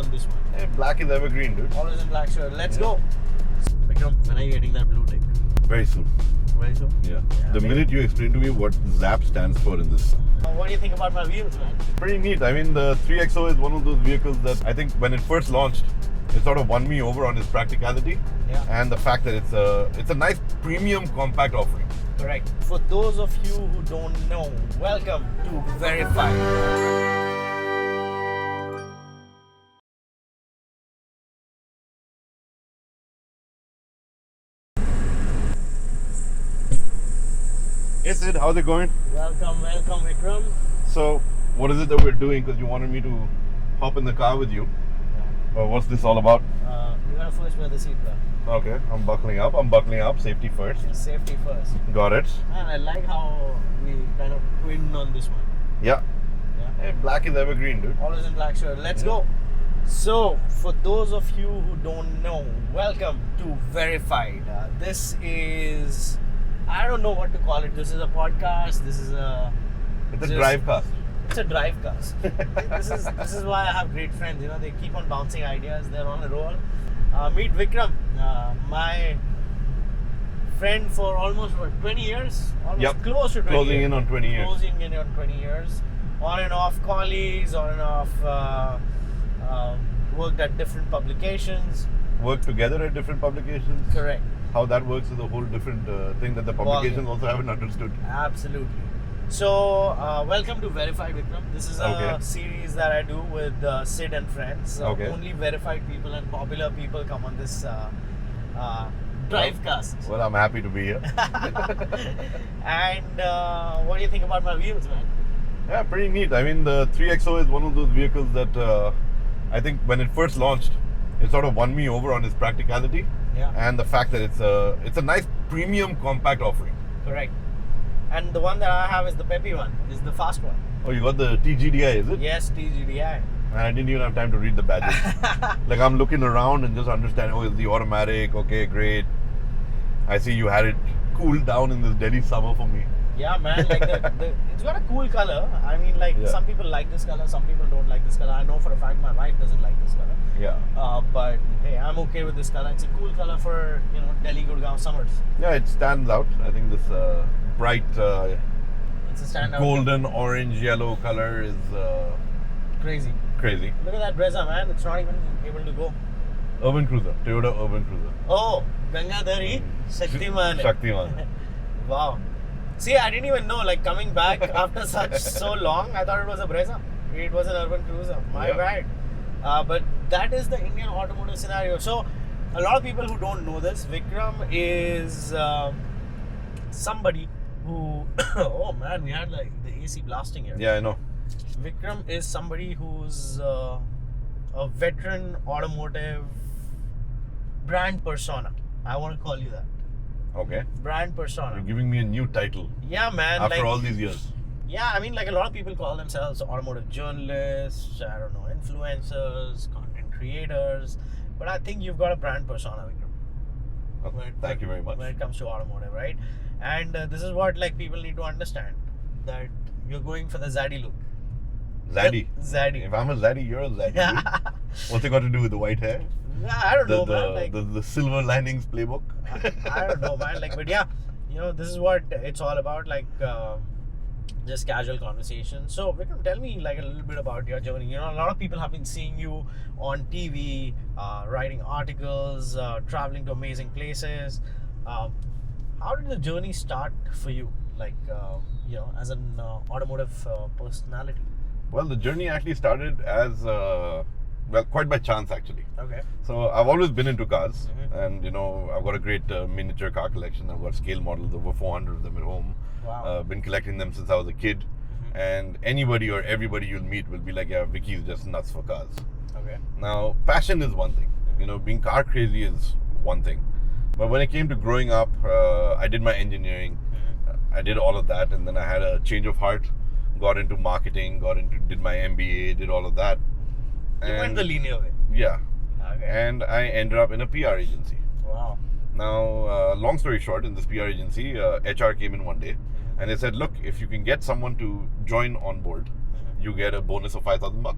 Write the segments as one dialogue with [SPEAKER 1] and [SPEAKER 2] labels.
[SPEAKER 1] on this one.
[SPEAKER 2] Hey, black is evergreen, dude.
[SPEAKER 1] Always in black shirt. Let's go. Vikram, when are you getting that blue tick?
[SPEAKER 2] Very soon.
[SPEAKER 1] Very soon?
[SPEAKER 2] Yeah.
[SPEAKER 1] Yeah,
[SPEAKER 2] The
[SPEAKER 1] maybe.
[SPEAKER 2] minute you explain to me what ZAP stands for in this.
[SPEAKER 1] What do you think about my wheels, man?
[SPEAKER 2] Pretty neat. I mean, the 3XO is one of those vehicles that I think when it first launched, it sort of won me over on its practicality
[SPEAKER 1] Yeah.
[SPEAKER 2] and the fact that it's a nice premium compact offering.
[SPEAKER 1] Correct. For those of you who don't know, welcome to Verified.
[SPEAKER 2] Hey Sid, how's it going?
[SPEAKER 1] Welcome, Vikram.
[SPEAKER 2] So, what is it that we're doing? Because you wanted me to hop in the car with you. What's this all about?
[SPEAKER 1] You gotta first wear the seatbelt.
[SPEAKER 2] Okay, I'm buckling up. Safety first.
[SPEAKER 1] Safety first.
[SPEAKER 2] Got it.
[SPEAKER 1] And I like how we kind of twin on this one.
[SPEAKER 2] Yeah.
[SPEAKER 1] Yeah.
[SPEAKER 2] Hey, black is evergreen, dude.
[SPEAKER 1] Always in black shirt. Let's go. So, for those of you who don't know, welcome to Verified. This is, I don't know what to call it. This is a podcast. This is a.
[SPEAKER 2] It's a
[SPEAKER 1] just-
[SPEAKER 2] drive cast.
[SPEAKER 1] It's a drive cast. this is why I have great friends. You know, they keep on bouncing ideas. They're on a roll. Meet Vikram, my friend for almost 20 years. Almost
[SPEAKER 2] Yep.
[SPEAKER 1] close to 20
[SPEAKER 2] Closing
[SPEAKER 1] years.
[SPEAKER 2] in on 20 years.
[SPEAKER 1] Closing in on 20 years. On and off colleagues. On and off. Worked at different publications.
[SPEAKER 2] Work together at different publications.
[SPEAKER 1] Correct.
[SPEAKER 2] How that works is a whole different thing that the publications also haven't understood.
[SPEAKER 1] Absolutely. So, welcome to Verified Vikram. This is a
[SPEAKER 2] Okay.
[SPEAKER 1] series that I do with Sid and friends.
[SPEAKER 2] Okay.
[SPEAKER 1] Only verified people and popular people come on this drive cast.
[SPEAKER 2] Well, I'm happy to be here.
[SPEAKER 1] And what do you think about my wheels, man?
[SPEAKER 2] Yeah, pretty neat. I mean, the 3XO is one of those vehicles that I think when it first launched, it sort of won me over on its practicality
[SPEAKER 1] Yeah.
[SPEAKER 2] and the fact that it's a nice premium compact offering.
[SPEAKER 1] Correct. And the one that I have is the peppy one, is the fast one.
[SPEAKER 2] Oh, you got the TGDI, is it?
[SPEAKER 1] Yes, TGDI.
[SPEAKER 2] And I didn't even have time to read the badges. Like, I'm looking around and just understanding, oh, it's the automatic, okay, great. I see you had it cooled down in this Delhi summer for me.
[SPEAKER 1] Yeah, man, like it's got a cool color. I mean, like
[SPEAKER 2] Yeah.
[SPEAKER 1] some people like this color, some people don't like this color. I know for a fact my wife doesn't like this color.
[SPEAKER 2] Yeah.
[SPEAKER 1] But hey, I'm okay with this color. It's a cool color for, you know, Delhi Gurgaon summers.
[SPEAKER 2] Yeah, it stands out. I think this bright
[SPEAKER 1] It's a standout.
[SPEAKER 2] golden orange yellow color is
[SPEAKER 1] Crazy.
[SPEAKER 2] crazy.
[SPEAKER 1] Look at that Brezza, man. It's not even able to go.
[SPEAKER 2] Urban Cruiser, Toyota Urban Cruiser.
[SPEAKER 1] Oh, Gangadhari Shaktiman.
[SPEAKER 2] Shaktiman.
[SPEAKER 1] Wow. See, I didn't even know, like, coming back after so long, I thought it was a Brezza. It was an urban cruiser. My
[SPEAKER 2] Yeah.
[SPEAKER 1] bad. But that is the Indian automotive scenario. So, a lot of people who don't know this, Vikram is somebody who. Oh man, we had like the AC blasting here.
[SPEAKER 2] Yeah, I know.
[SPEAKER 1] Vikram is somebody who's a veteran automotive brand persona. I want to call you that.
[SPEAKER 2] Okay.
[SPEAKER 1] Brand persona.
[SPEAKER 2] You're giving me a new title
[SPEAKER 1] Yeah, man.
[SPEAKER 2] after
[SPEAKER 1] like,
[SPEAKER 2] all these years.
[SPEAKER 1] Yeah, I mean, like a lot of people call themselves automotive journalists, I don't know, influencers, content creators. But I think you've got a brand persona, Vikram.
[SPEAKER 2] Okay. Thank you very much.
[SPEAKER 1] When it comes to automotive, right? And this is what like people need to understand, that you're going for the Zaddy look.
[SPEAKER 2] Zaddy.
[SPEAKER 1] Zaddy.
[SPEAKER 2] If I'm a Zaddy, you're a Zaddy. dude. What's it got to do with the white hair?
[SPEAKER 1] I don't know, man. Like,
[SPEAKER 2] the silver linings playbook?
[SPEAKER 1] I don't know, man. Like, but yeah, you know, this is what it's all about. Like, just casual conversation. So, Vikram, tell me like a little bit about your journey. You know, a lot of people have been seeing you on TV, writing articles, traveling to amazing places. How did the journey start for you? Like, you know, as an automotive personality.
[SPEAKER 2] Well, the journey actually started as, quite by chance actually.
[SPEAKER 1] Okay.
[SPEAKER 2] So I've always been into cars,
[SPEAKER 1] Mhm.
[SPEAKER 2] and you know, I've got a great miniature car collection. I've got scale models, over 400 of them at home.
[SPEAKER 1] Wow.
[SPEAKER 2] Been collecting them since I was a kid.
[SPEAKER 1] Mhm.
[SPEAKER 2] And anybody or everybody you'll meet will be like, yeah, Vicky's just nuts for cars.
[SPEAKER 1] Okay.
[SPEAKER 2] Now, passion is one thing. You know, being car crazy is one thing. But when it came to growing up, I did my engineering. I did all of that, and then I had a change of heart. Got into marketing, did my MBA, did all of that.
[SPEAKER 1] You went the linear way.
[SPEAKER 2] Yeah.
[SPEAKER 1] Okay.
[SPEAKER 2] And I ended up in a PR agency.
[SPEAKER 1] Wow.
[SPEAKER 2] Now, long story short, in this PR agency, HR came in one day and they said, look, if you can get someone to join on board, you get a bonus of $5,000.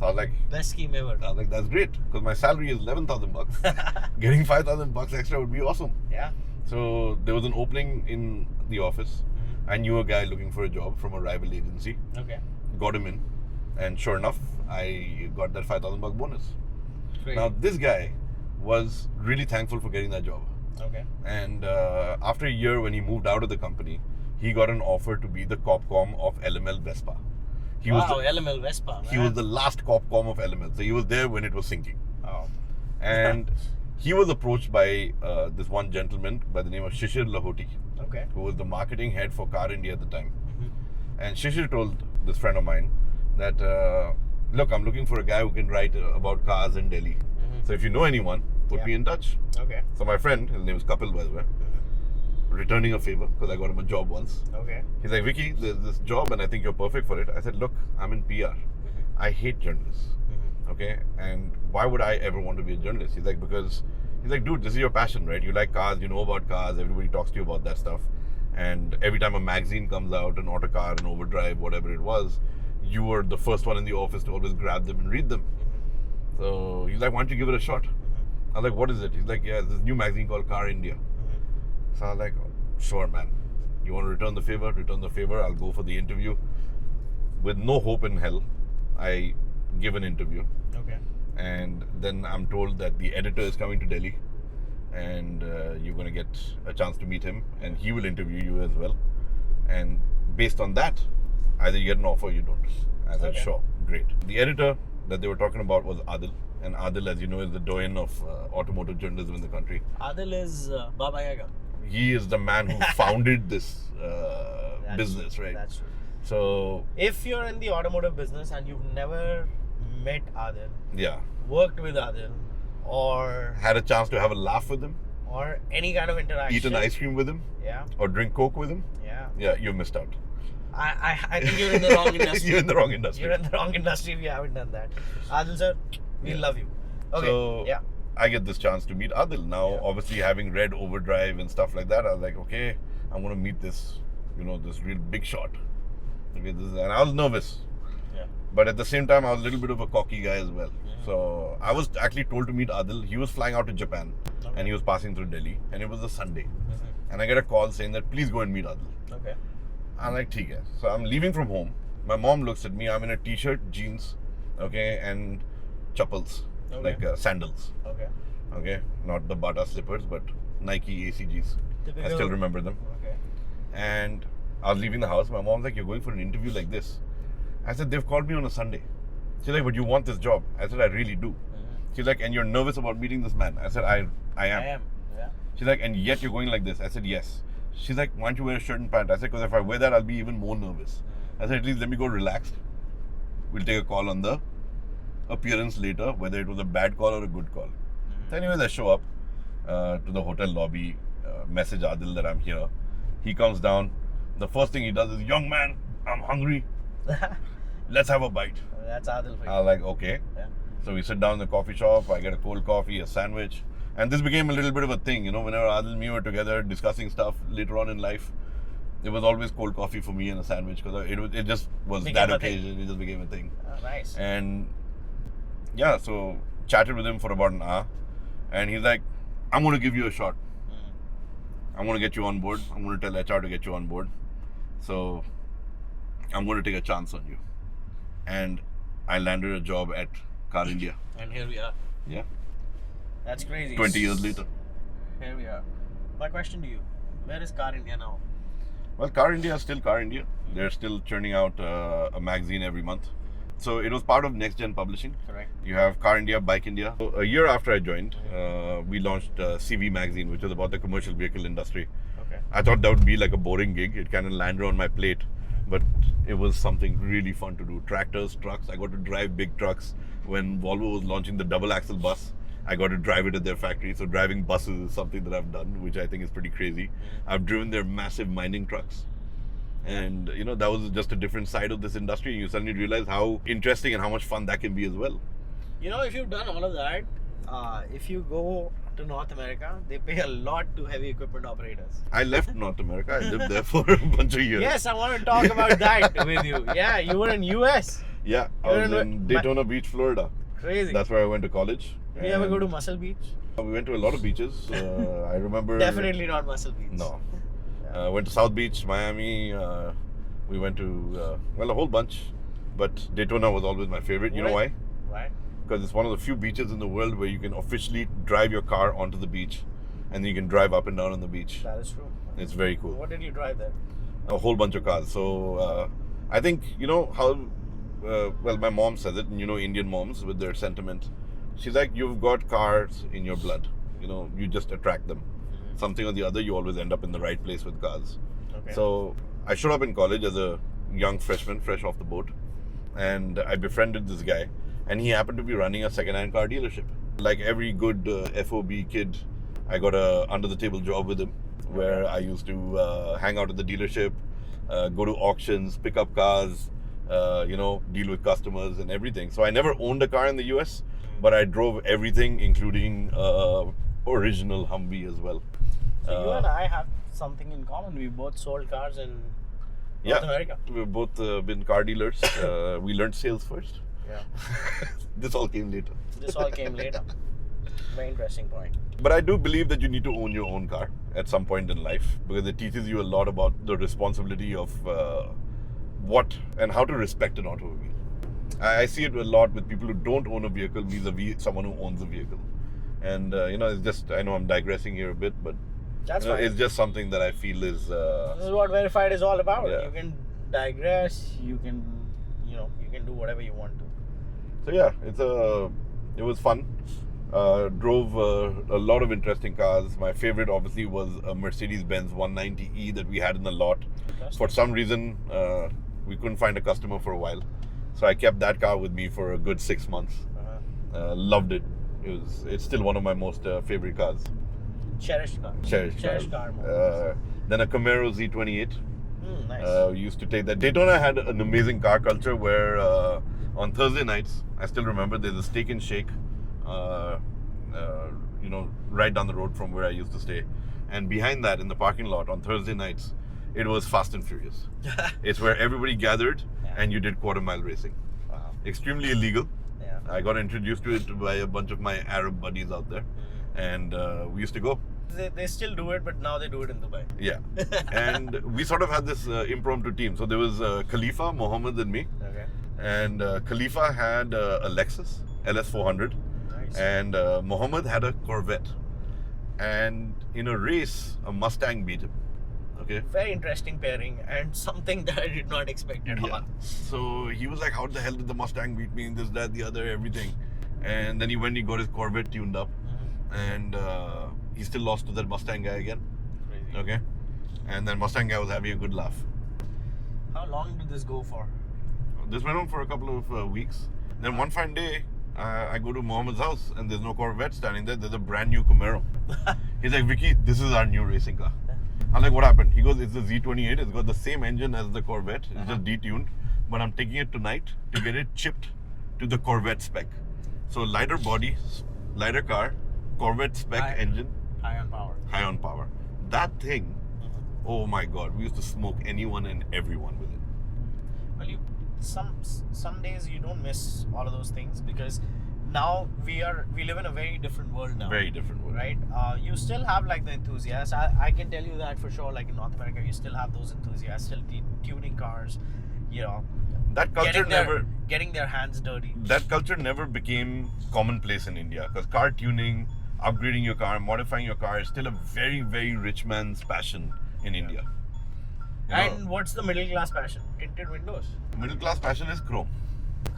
[SPEAKER 2] So I was like,
[SPEAKER 1] Best scheme ever.
[SPEAKER 2] that's great because my salary is $11,000. Getting $5,000 extra would be awesome.
[SPEAKER 1] Yeah.
[SPEAKER 2] So there was an opening in the office.
[SPEAKER 1] Mm-hmm.
[SPEAKER 2] I knew a guy looking for a job from a rival agency.
[SPEAKER 1] Okay.
[SPEAKER 2] Got him in, and sure enough, I got that $5,000 bonus.
[SPEAKER 1] Great.
[SPEAKER 2] Now this guy was really thankful for getting that job.
[SPEAKER 1] Okay.
[SPEAKER 2] And after a year, when he moved out of the company, he got an offer to be the Copcom of LML Vespa. He was
[SPEAKER 1] LML Vespa.
[SPEAKER 2] he was the last Copcom of LML, so he was there when it was sinking.
[SPEAKER 1] Oh.
[SPEAKER 2] And he was approached by this one gentleman by the name of Shishir Lahoti,
[SPEAKER 1] Okay.
[SPEAKER 2] who was the marketing head for Car India at the time.
[SPEAKER 1] Mm-hmm.
[SPEAKER 2] And Shishir told this friend of mine that, look, I'm looking for a guy who can write about cars in Delhi.
[SPEAKER 1] Mm-hmm.
[SPEAKER 2] So if you know anyone, put me in touch.
[SPEAKER 1] Okay.
[SPEAKER 2] So my friend, his name is Kapil, by the way, returning a favor because I got him a job once.
[SPEAKER 1] Okay.
[SPEAKER 2] He's like, Vicky, there's this job and I think you're perfect for it. I said, look, I'm in PR. I hate journalists. Okay, and why would I ever want to be a journalist? He's like, because he's like, dude, this is your passion, right? You like cars, you know about cars, everybody talks to you about that stuff. And every time a magazine comes out, an Autocar, an Overdrive, whatever it was, you were the first one in the office to always grab them and read them. So he's like, why don't you give it a shot? I was like, what is it? He's like, yeah, this new magazine called Car India. So I was like, sure, man. You want to return the favor? Return the favor. I'll go for the interview. With no hope in hell, I give an interview.
[SPEAKER 1] Okay.
[SPEAKER 2] And then I'm told that the editor is coming to Delhi and you're going to get a chance to meet him and he will interview you as well. And based on that, either you get an offer or you don't. I said,
[SPEAKER 1] Okay.
[SPEAKER 2] sure, great. The editor that they were talking about was Adil. And Adil, as you know, is the doyen of automotive journalism in the country.
[SPEAKER 1] Adil is Baba Yaga.
[SPEAKER 2] He is the man who founded this business, right?
[SPEAKER 1] That's true.
[SPEAKER 2] So,
[SPEAKER 1] If you're in the automotive business and you've never met Adil,
[SPEAKER 2] yeah,
[SPEAKER 1] worked with Adil, or
[SPEAKER 2] had a chance to have a laugh with him,
[SPEAKER 1] any kind of interaction,
[SPEAKER 2] eat an ice cream with him,
[SPEAKER 1] yeah,
[SPEAKER 2] or drink Coke with him,
[SPEAKER 1] yeah.
[SPEAKER 2] yeah, you missed out.
[SPEAKER 1] I think you're in the wrong industry.
[SPEAKER 2] You're in the wrong industry.
[SPEAKER 1] You're in the wrong industry if you haven't done that. Adil sir, we love you. Okay.
[SPEAKER 2] So,
[SPEAKER 1] yeah.
[SPEAKER 2] I get this chance to meet Adil. Now,
[SPEAKER 1] Yeah.
[SPEAKER 2] obviously, having read Overdrive and stuff like that, I was like, okay, I'm going to meet this, this real big shot. Okay, and I was nervous.
[SPEAKER 1] Yeah.
[SPEAKER 2] But at the same time, I was a little bit of a cocky guy as well. So, I was actually told to meet Adil. He was flying out to Japan and he was passing through Delhi. And it was a Sunday. And I get a call saying that, please go and meet Adil.
[SPEAKER 1] Okay.
[SPEAKER 2] I'm like, theek hai. So I'm leaving from home. My mom looks at me. I'm in a t-shirt, jeans, okay, and chappals,
[SPEAKER 1] Okay.
[SPEAKER 2] like sandals,
[SPEAKER 1] Okay.
[SPEAKER 2] okay, not the Bata slippers, but Nike ACGs. I
[SPEAKER 1] Typical.
[SPEAKER 2] still remember them.
[SPEAKER 1] Okay.
[SPEAKER 2] And I was leaving the house. My mom's like, you're going for an interview like this? I said, they've called me on a Sunday. She's like, but you want this job? I said, I really do. She's like, and you're nervous about meeting this man? I said, I am.
[SPEAKER 1] I am. Yeah.
[SPEAKER 2] She's like, and yet you're going like this? I said, yes. She's like, why don't you wear a shirt and pant? I said, because if I wear that, I'll be even more nervous. I said, at least let me go relaxed. We'll take a call on the appearance later, whether it was a bad call or a good call. So anyways, I show up to the hotel lobby, message Adil that I'm here. He comes down. The first thing he does is, young man, I'm hungry. Let's have a bite.
[SPEAKER 1] That's Adil for you.
[SPEAKER 2] I was like, okay.
[SPEAKER 1] Yeah.
[SPEAKER 2] So we sit down in the coffee shop. I get a cold coffee, a sandwich. And this became a little bit of a thing, whenever Adil and me were together discussing stuff later on in life, it was always cold coffee for me and a sandwich because it just was
[SPEAKER 1] Became
[SPEAKER 2] that
[SPEAKER 1] a thing.
[SPEAKER 2] occasion. It just became a thing.
[SPEAKER 1] Oh, nice.
[SPEAKER 2] And yeah, so chatted with him for about an hour. And he's like, I'm going to give you a shot. I'm going to get you on board. I'm going to tell HR to get you on board. So I'm going to take a chance on you. And I landed a job at Car India.
[SPEAKER 1] And here we are.
[SPEAKER 2] Yeah.
[SPEAKER 1] That's crazy.
[SPEAKER 2] 20 years later.
[SPEAKER 1] Here we are. My question to you: where is Car India now?
[SPEAKER 2] Well, Car India is still Car India. They're still churning out a magazine every month. So it was part of Next Gen Publishing.
[SPEAKER 1] Correct.
[SPEAKER 2] You have Car India, Bike India. So a year after I joined, we launched CV Magazine, which was about the commercial vehicle industry.
[SPEAKER 1] Okay.
[SPEAKER 2] I thought that would be like a boring gig. It kind of landed on my plate. But it was something really fun to do. Tractors, trucks. I got to drive big trucks. When Volvo was launching the double axle bus, I got to drive it at their factory. So driving buses is something that I've done, which I think is pretty crazy. I've driven their massive mining trucks. And that was just a different side of this industry. And you suddenly realize how interesting and how much fun that can be as well.
[SPEAKER 1] If you've done all of that, if you go to North America, they pay a lot to heavy equipment operators.
[SPEAKER 2] I left North America. I lived there for a bunch of years.
[SPEAKER 1] Yes, I want to talk about that with you. Yeah, you were in US.
[SPEAKER 2] Yeah, I
[SPEAKER 1] You're
[SPEAKER 2] was in Daytona Beach, Florida.
[SPEAKER 1] Crazy.
[SPEAKER 2] That's where I went to college.
[SPEAKER 1] Did you ever go
[SPEAKER 2] And
[SPEAKER 1] to Muscle Beach?
[SPEAKER 2] We went to a lot of beaches. I remember.
[SPEAKER 1] Definitely not Muscle Beach.
[SPEAKER 2] No.
[SPEAKER 1] Yeah.
[SPEAKER 2] Went to South Beach, Miami. We went to a whole bunch, but Daytona was always my favorite. You know why?
[SPEAKER 1] Why?
[SPEAKER 2] Because it's one of the few beaches in the world where you can officially drive your car onto the beach, and then you can drive up and down on the beach.
[SPEAKER 1] That is true.
[SPEAKER 2] It's very cool.
[SPEAKER 1] What did you drive there?
[SPEAKER 2] A whole bunch of cars. So I think you know how. Well, my mom says it, and you know Indian moms with their sentiment. She's like, you've got cars in your blood. You know, you just attract them. Something or the other, you always end up in the right place with cars.
[SPEAKER 1] Okay.
[SPEAKER 2] So I showed up in college as a young freshman, fresh off the boat, and I befriended this guy, and he happened to be running a second-hand car dealership. Like every good FOB kid, I got a under-the-table job with him, where I used to hang out at the dealership, go to auctions, pick up cars, deal with customers and everything. So I never owned a car in the US, but I drove everything, including original Humvee as well.
[SPEAKER 1] So you and I have something in common. We both sold cars in North America.
[SPEAKER 2] We've both been car dealers. We learned sales first.
[SPEAKER 1] Yeah.
[SPEAKER 2] This all came later.
[SPEAKER 1] This all came later. Very interesting point.
[SPEAKER 2] But I do believe that you need to own your own car at some point in life, because it teaches you a lot about the responsibility of what and how to respect an automobile. I see it a lot with people who don't own a vehicle vis-a-vis someone who owns a vehicle. And, it's just, I know I'm digressing here a bit, but
[SPEAKER 1] That's fine.
[SPEAKER 2] it's just something that I feel is...
[SPEAKER 1] This is what Verified is all about.
[SPEAKER 2] Yeah.
[SPEAKER 1] You can digress, you can do whatever you want to.
[SPEAKER 2] So yeah, it was fun. Drove a lot of interesting cars. My favorite obviously was a Mercedes-Benz 190E that we had in the lot. For some reason, we couldn't find a customer for a while. So I kept that car with me for a good 6 months. Loved it. It's still one of my most favorite cars.
[SPEAKER 1] Cherished car.
[SPEAKER 2] Cherished
[SPEAKER 1] car.
[SPEAKER 2] Then a Camaro Z28.
[SPEAKER 1] Nice.
[SPEAKER 2] We used to take that. Daytona had an amazing car culture where on Thursday nights, I still remember, there's a Steak and Shake, right down the road from where I used to stay. And behind that, in the parking lot on Thursday nights, it was Fast and Furious. It's where everybody gathered and you did quarter-mile racing.
[SPEAKER 1] Wow.
[SPEAKER 2] Extremely illegal.
[SPEAKER 1] Yeah.
[SPEAKER 2] I got introduced to it by a bunch of my Arab buddies out there. And we used to go.
[SPEAKER 1] They still do it, but now they do it in Dubai.
[SPEAKER 2] Yeah. And we sort of had this impromptu team. So there was Khalifa, Mohammed and me.
[SPEAKER 1] Okay.
[SPEAKER 2] And Khalifa had a Lexus LS400.
[SPEAKER 1] Nice.
[SPEAKER 2] And Mohammed had a Corvette. And in a race, a Mustang beat him. Okay.
[SPEAKER 1] Very interesting pairing and something that I did not expect at all.
[SPEAKER 2] So he was like, how the hell did the Mustang beat me in this, that, the other, everything. And then he got his Corvette tuned up. And he still lost to that Mustang guy again.
[SPEAKER 1] Crazy.
[SPEAKER 2] Okay. And then Mustang guy was having a good laugh.
[SPEAKER 1] How long did this go for?
[SPEAKER 2] This went on for a couple of weeks. Then one fine day, I go to Mohammed's house and there's no Corvette standing there. There's a brand new Camaro. He's like, Vicky, this is our new racing car. I'm like, what happened? He goes, it's the Z28. It's got the same engine as the Corvette. It's just detuned. But I'm taking it tonight to get it chipped to the Corvette spec. So lighter body, lighter car, Corvette spec engine.
[SPEAKER 1] High on power.
[SPEAKER 2] High on power. That thing, oh my God, we used to smoke anyone and everyone with it.
[SPEAKER 1] Well, some days you don't miss all of those things because now we live in a very different world now.
[SPEAKER 2] Very different world.
[SPEAKER 1] Right? You still have like the enthusiasts. I can tell you that for sure. Like in North America, you still have those enthusiasts still tuning cars.
[SPEAKER 2] That culture
[SPEAKER 1] getting their hands dirty.
[SPEAKER 2] That culture never became commonplace in India because car tuning, upgrading your car, modifying your car is still a very, very rich man's passion in India.
[SPEAKER 1] And what's the middle class passion? Tinted windows.
[SPEAKER 2] Middle class passion is chrome.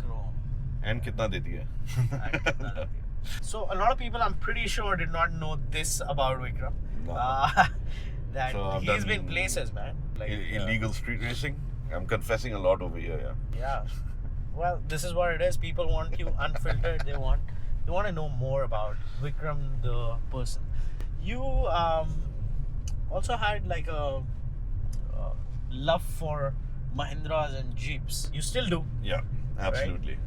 [SPEAKER 1] Chrome.
[SPEAKER 2] And kitna deti hai?
[SPEAKER 1] So a lot of people, I'm pretty sure, did not know this about Vikram.
[SPEAKER 2] No.
[SPEAKER 1] That
[SPEAKER 2] So
[SPEAKER 1] he's been places, man. Like
[SPEAKER 2] illegal street racing. I'm confessing a lot over here.
[SPEAKER 1] Yeah. Well, this is what it is. People want you unfiltered. They want to know more about Vikram the person. You also had like a love for Mahindras and Jeeps. You still do.
[SPEAKER 2] Yeah, absolutely.
[SPEAKER 1] Right?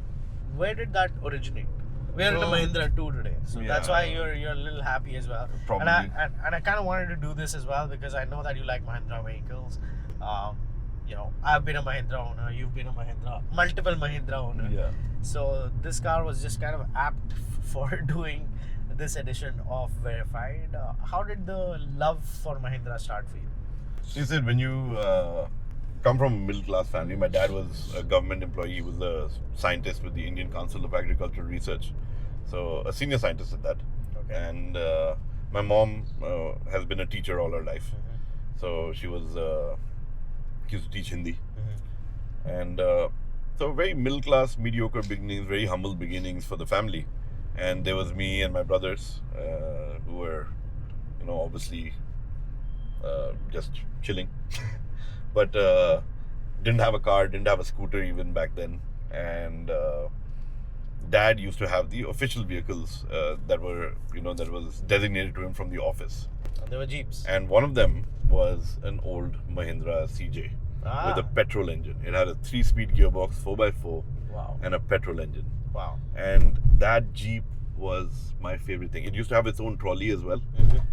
[SPEAKER 1] Where did that originate? We're in a Mahindra 2 today, so that's why you're a little happy as well.
[SPEAKER 2] Probably.
[SPEAKER 1] And I kind of wanted to do this as well because I know that you like Mahindra vehicles. I've been a Mahindra owner, you've been a multiple Mahindra owner.
[SPEAKER 2] Yeah.
[SPEAKER 1] So this car was just kind of apt for doing this edition of Verified. How did the love for Mahindra start for you?
[SPEAKER 2] She said when you come from a middle class family, my dad was a government employee. He was a scientist with the Indian Council of Agricultural Research, so a senior scientist at that.
[SPEAKER 1] Okay.
[SPEAKER 2] And my mom has been a teacher all her life, so she used to teach Hindi, and so very middle class, mediocre beginnings, very humble beginnings for the family. And there was me and my brothers who were, obviously just chilling, but didn't have a car, didn't have a scooter even back then. And dad used to have the official vehicles that was designated to him from the office.
[SPEAKER 1] And there were Jeeps.
[SPEAKER 2] And one of them was an old Mahindra CJ with a petrol engine. It had a 3-speed gearbox, 4x4,
[SPEAKER 1] Wow.
[SPEAKER 2] and a petrol engine.
[SPEAKER 1] Wow.
[SPEAKER 2] And that Jeep was my favorite thing. It used to have its own trolley as well.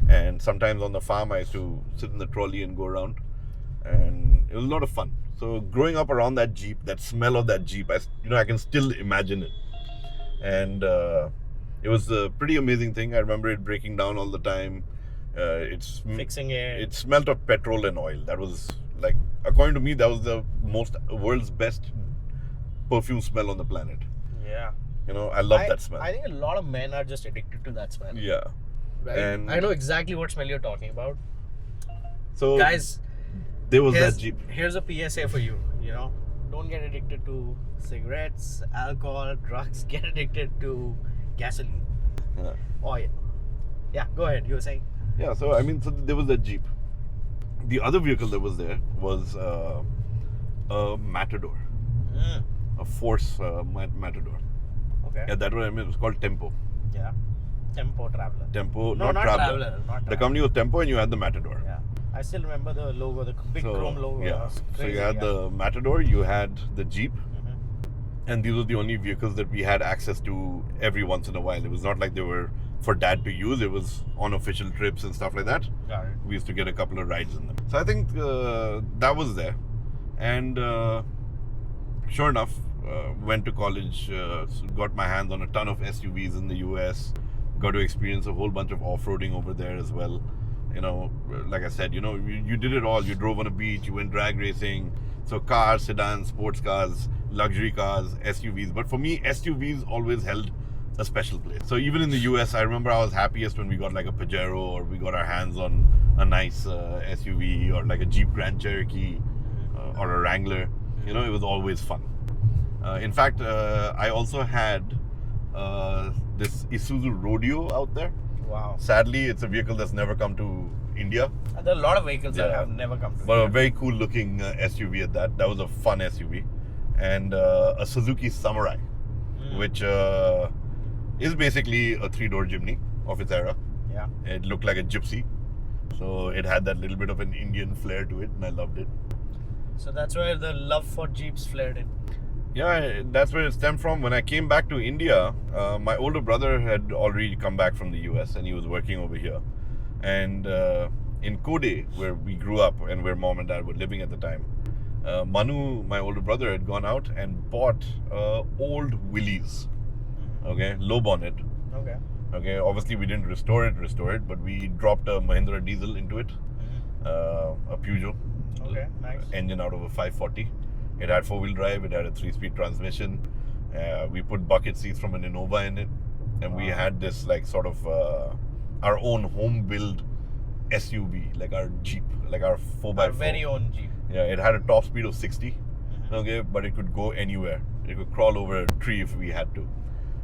[SPEAKER 2] And sometimes on the farm, I used to sit in the trolley and go around. And it was a lot of fun. So growing up around that Jeep, that smell of that Jeep, I can still imagine it. And it was a pretty amazing thing. I remember it breaking down all the time.
[SPEAKER 1] Fixing it.
[SPEAKER 2] It smelled of petrol and oil. That was, like, according to me, that was the world's best perfume smell on the planet.
[SPEAKER 1] Yeah.
[SPEAKER 2] I love that smell.
[SPEAKER 1] I think a lot of men are just addicted to that smell.
[SPEAKER 2] Yeah.
[SPEAKER 1] Right?
[SPEAKER 2] And
[SPEAKER 1] I know exactly what smell you're talking about.
[SPEAKER 2] So
[SPEAKER 1] Guys,
[SPEAKER 2] there was that Jeep.
[SPEAKER 1] Here's a PSA for you. Don't get addicted to cigarettes, alcohol, drugs. Get addicted to gasoline.
[SPEAKER 2] Yeah.
[SPEAKER 1] Oil. Yeah, go ahead. You were saying.
[SPEAKER 2] Yeah, so there was that Jeep. The other vehicle that was there was a Matador, a Force Matador.
[SPEAKER 1] Okay.
[SPEAKER 2] Yeah, that's what I mean. It was called Tempo.
[SPEAKER 1] Yeah. Tempo Traveler.
[SPEAKER 2] Tempo,
[SPEAKER 1] No, not Traveler.
[SPEAKER 2] The company was Tempo, and you had the Matador.
[SPEAKER 1] Yeah. I still remember the logo, the big chrome logo.
[SPEAKER 2] Yeah.
[SPEAKER 1] Was
[SPEAKER 2] So
[SPEAKER 1] crazy,
[SPEAKER 2] you had the Matador, you had the Jeep, and these were the only vehicles that we had access to every once in a while. It was not like they were for dad to use. It was on official trips and stuff like that.
[SPEAKER 1] Got it.
[SPEAKER 2] We used to get a couple of rides in them. So I think that was there. And sure enough, went to college, got my hands on a ton of SUVs in the US, got to experience a whole bunch of off-roading over there as well. Like I said, you did it all. You drove on a beach, you went drag racing. So cars, sedans, sports cars, luxury cars, SUVs. But for me, SUVs always held a special place. So even in the US, I remember I was happiest when we got like a Pajero, or we got our hands on a nice SUV, or like a Jeep Grand Cherokee or a Wrangler. It was always fun. In fact, I also had this Isuzu Rodeo out there.
[SPEAKER 1] Wow.
[SPEAKER 2] Sadly, it's a vehicle that's never come to India.
[SPEAKER 1] There are a lot of vehicles that
[SPEAKER 2] Yeah.
[SPEAKER 1] have never come to
[SPEAKER 2] But
[SPEAKER 1] India.
[SPEAKER 2] a very cool looking SUV at that. That was a fun SUV. And a Suzuki Samurai, which is basically a 3-door Jimny of its era.
[SPEAKER 1] Yeah.
[SPEAKER 2] It looked like a gypsy. So it had that little bit of an Indian flair to it, and I loved it.
[SPEAKER 1] So that's where the love for Jeeps flared in.
[SPEAKER 2] Yeah, that's where it stemmed from. When I came back to India, my older brother had already come back from the US, and he was working over here. And in Kode, where we grew up and where mom and dad were living at the time, Manu, my older brother, had gone out and bought old Willys. Okay, low bonnet.
[SPEAKER 1] Okay.
[SPEAKER 2] Okay, obviously we didn't restore it, but we dropped a Mahindra diesel into it, a Peugeot.
[SPEAKER 1] Okay, nice.
[SPEAKER 2] Engine out of a 540. It had 4-wheel drive. It had a 3-speed transmission. We put bucket seats from an Innova in it, and we had this like sort of our own home-built SUV, like our Jeep, like our 4x4.
[SPEAKER 1] Our very own Jeep.
[SPEAKER 2] Yeah, it had a top speed of 60. Okay, but it could go anywhere. It could crawl over a tree if we had to,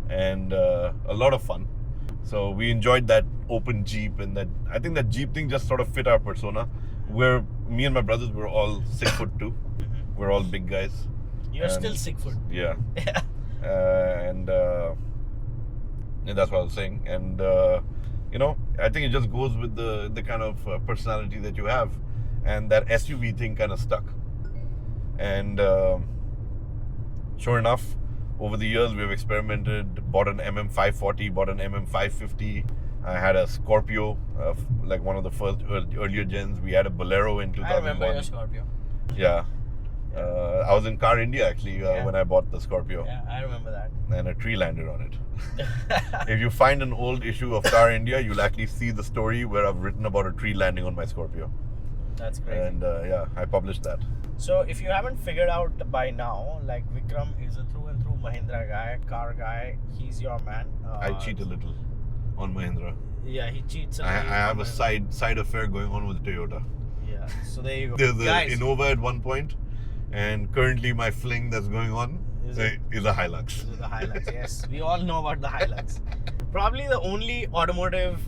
[SPEAKER 2] and a lot of fun. So we enjoyed that open Jeep, and I think that Jeep thing just sort of fit our persona. Where me and my brothers were all 6'2". We're all big guys.
[SPEAKER 1] You're still 6 foot.
[SPEAKER 2] Yeah.
[SPEAKER 1] Yeah.
[SPEAKER 2] And that's what I was saying. And I think it just goes with the kind of personality that you have, and that SUV thing kind of stuck. And sure enough, over the years we've experimented. Bought an MM540, bought an MM550. I had a Scorpio, like one of the first earlier gens. We had a Bolero in 2001.
[SPEAKER 1] I remember your Scorpio.
[SPEAKER 2] Yeah. I was in Car India actually
[SPEAKER 1] Yeah.
[SPEAKER 2] when I bought the Scorpio,
[SPEAKER 1] Yeah, I remember that.
[SPEAKER 2] and a tree landed on it. If you find an old issue of Car India, you'll actually see the story where I've written about a tree landing on my Scorpio.
[SPEAKER 1] That's great.
[SPEAKER 2] And yeah, I published that.
[SPEAKER 1] So if you haven't figured out by now, like Vikram is a through and through Mahindra guy, car guy. He's your man.
[SPEAKER 2] I cheat a little on Mahindra.
[SPEAKER 1] Yeah, he cheats.
[SPEAKER 2] I have a side affair going on with Toyota.
[SPEAKER 1] Yeah. So there you go.
[SPEAKER 2] There's a
[SPEAKER 1] Guys,
[SPEAKER 2] Innova at one point, and currently my fling that's going on
[SPEAKER 1] Is
[SPEAKER 2] is a Hilux.
[SPEAKER 1] this is the Hilux. Yes, we all know about the Hilux. Probably the only automotive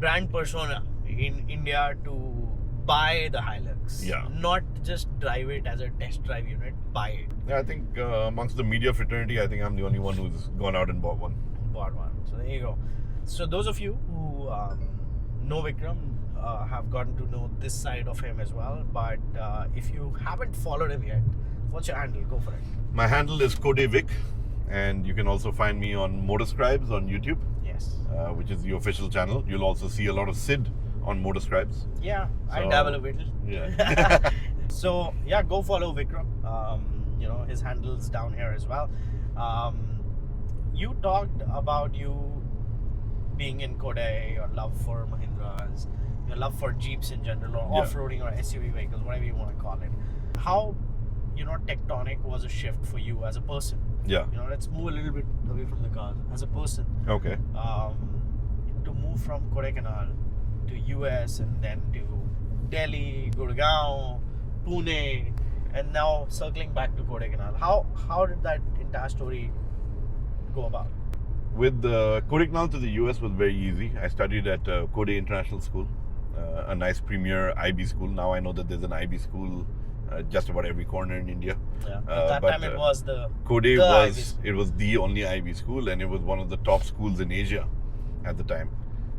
[SPEAKER 1] brand persona in India to buy the Hilux.
[SPEAKER 2] Yeah.
[SPEAKER 1] Not just drive it as a test drive unit. Buy it.
[SPEAKER 2] Yeah, I think amongst the media fraternity, I think I'm the only one who's gone out and bought one.
[SPEAKER 1] Bought one. So there you go. So those of you who know Vikram have gotten to know this side of him as well. But if you haven't followed him yet, what's your handle? Go for it.
[SPEAKER 2] My handle is Codevic, and you can also find me on Motorscribes on YouTube,
[SPEAKER 1] Yes.
[SPEAKER 2] which is the official channel. You'll also see a lot of Sid on Motorscribes.
[SPEAKER 1] Yeah, I
[SPEAKER 2] So-
[SPEAKER 1] dabble a bit.
[SPEAKER 2] Yeah.
[SPEAKER 1] So yeah, go follow Vikram. You know, his handles down here as well. You talked about you being in Kodai, your love for Mahindras, your love for Jeeps in general, or
[SPEAKER 2] Yeah.
[SPEAKER 1] off-roading or SUV vehicles, whatever you want to call it. How, tectonic was a shift for you as a person?
[SPEAKER 2] Yeah.
[SPEAKER 1] Let's move a little bit away from the cars. As a person,
[SPEAKER 2] Okay.
[SPEAKER 1] to move from Kodaikanal to US and then to Delhi, Gurgaon, Pune, and now circling back to Kodaikanal. How did that entire story go about?
[SPEAKER 2] With Kodaikanal to the US was very easy. I studied at Kodai International School, a nice premier IB school. Now I know that there's an IB school just about every corner in India.
[SPEAKER 1] Yeah. At
[SPEAKER 2] Uh,
[SPEAKER 1] that
[SPEAKER 2] but,
[SPEAKER 1] time, it was the
[SPEAKER 2] Kodai
[SPEAKER 1] The IB
[SPEAKER 2] was
[SPEAKER 1] school.
[SPEAKER 2] it was the only IB school, and it was one of the top schools in Asia at the time,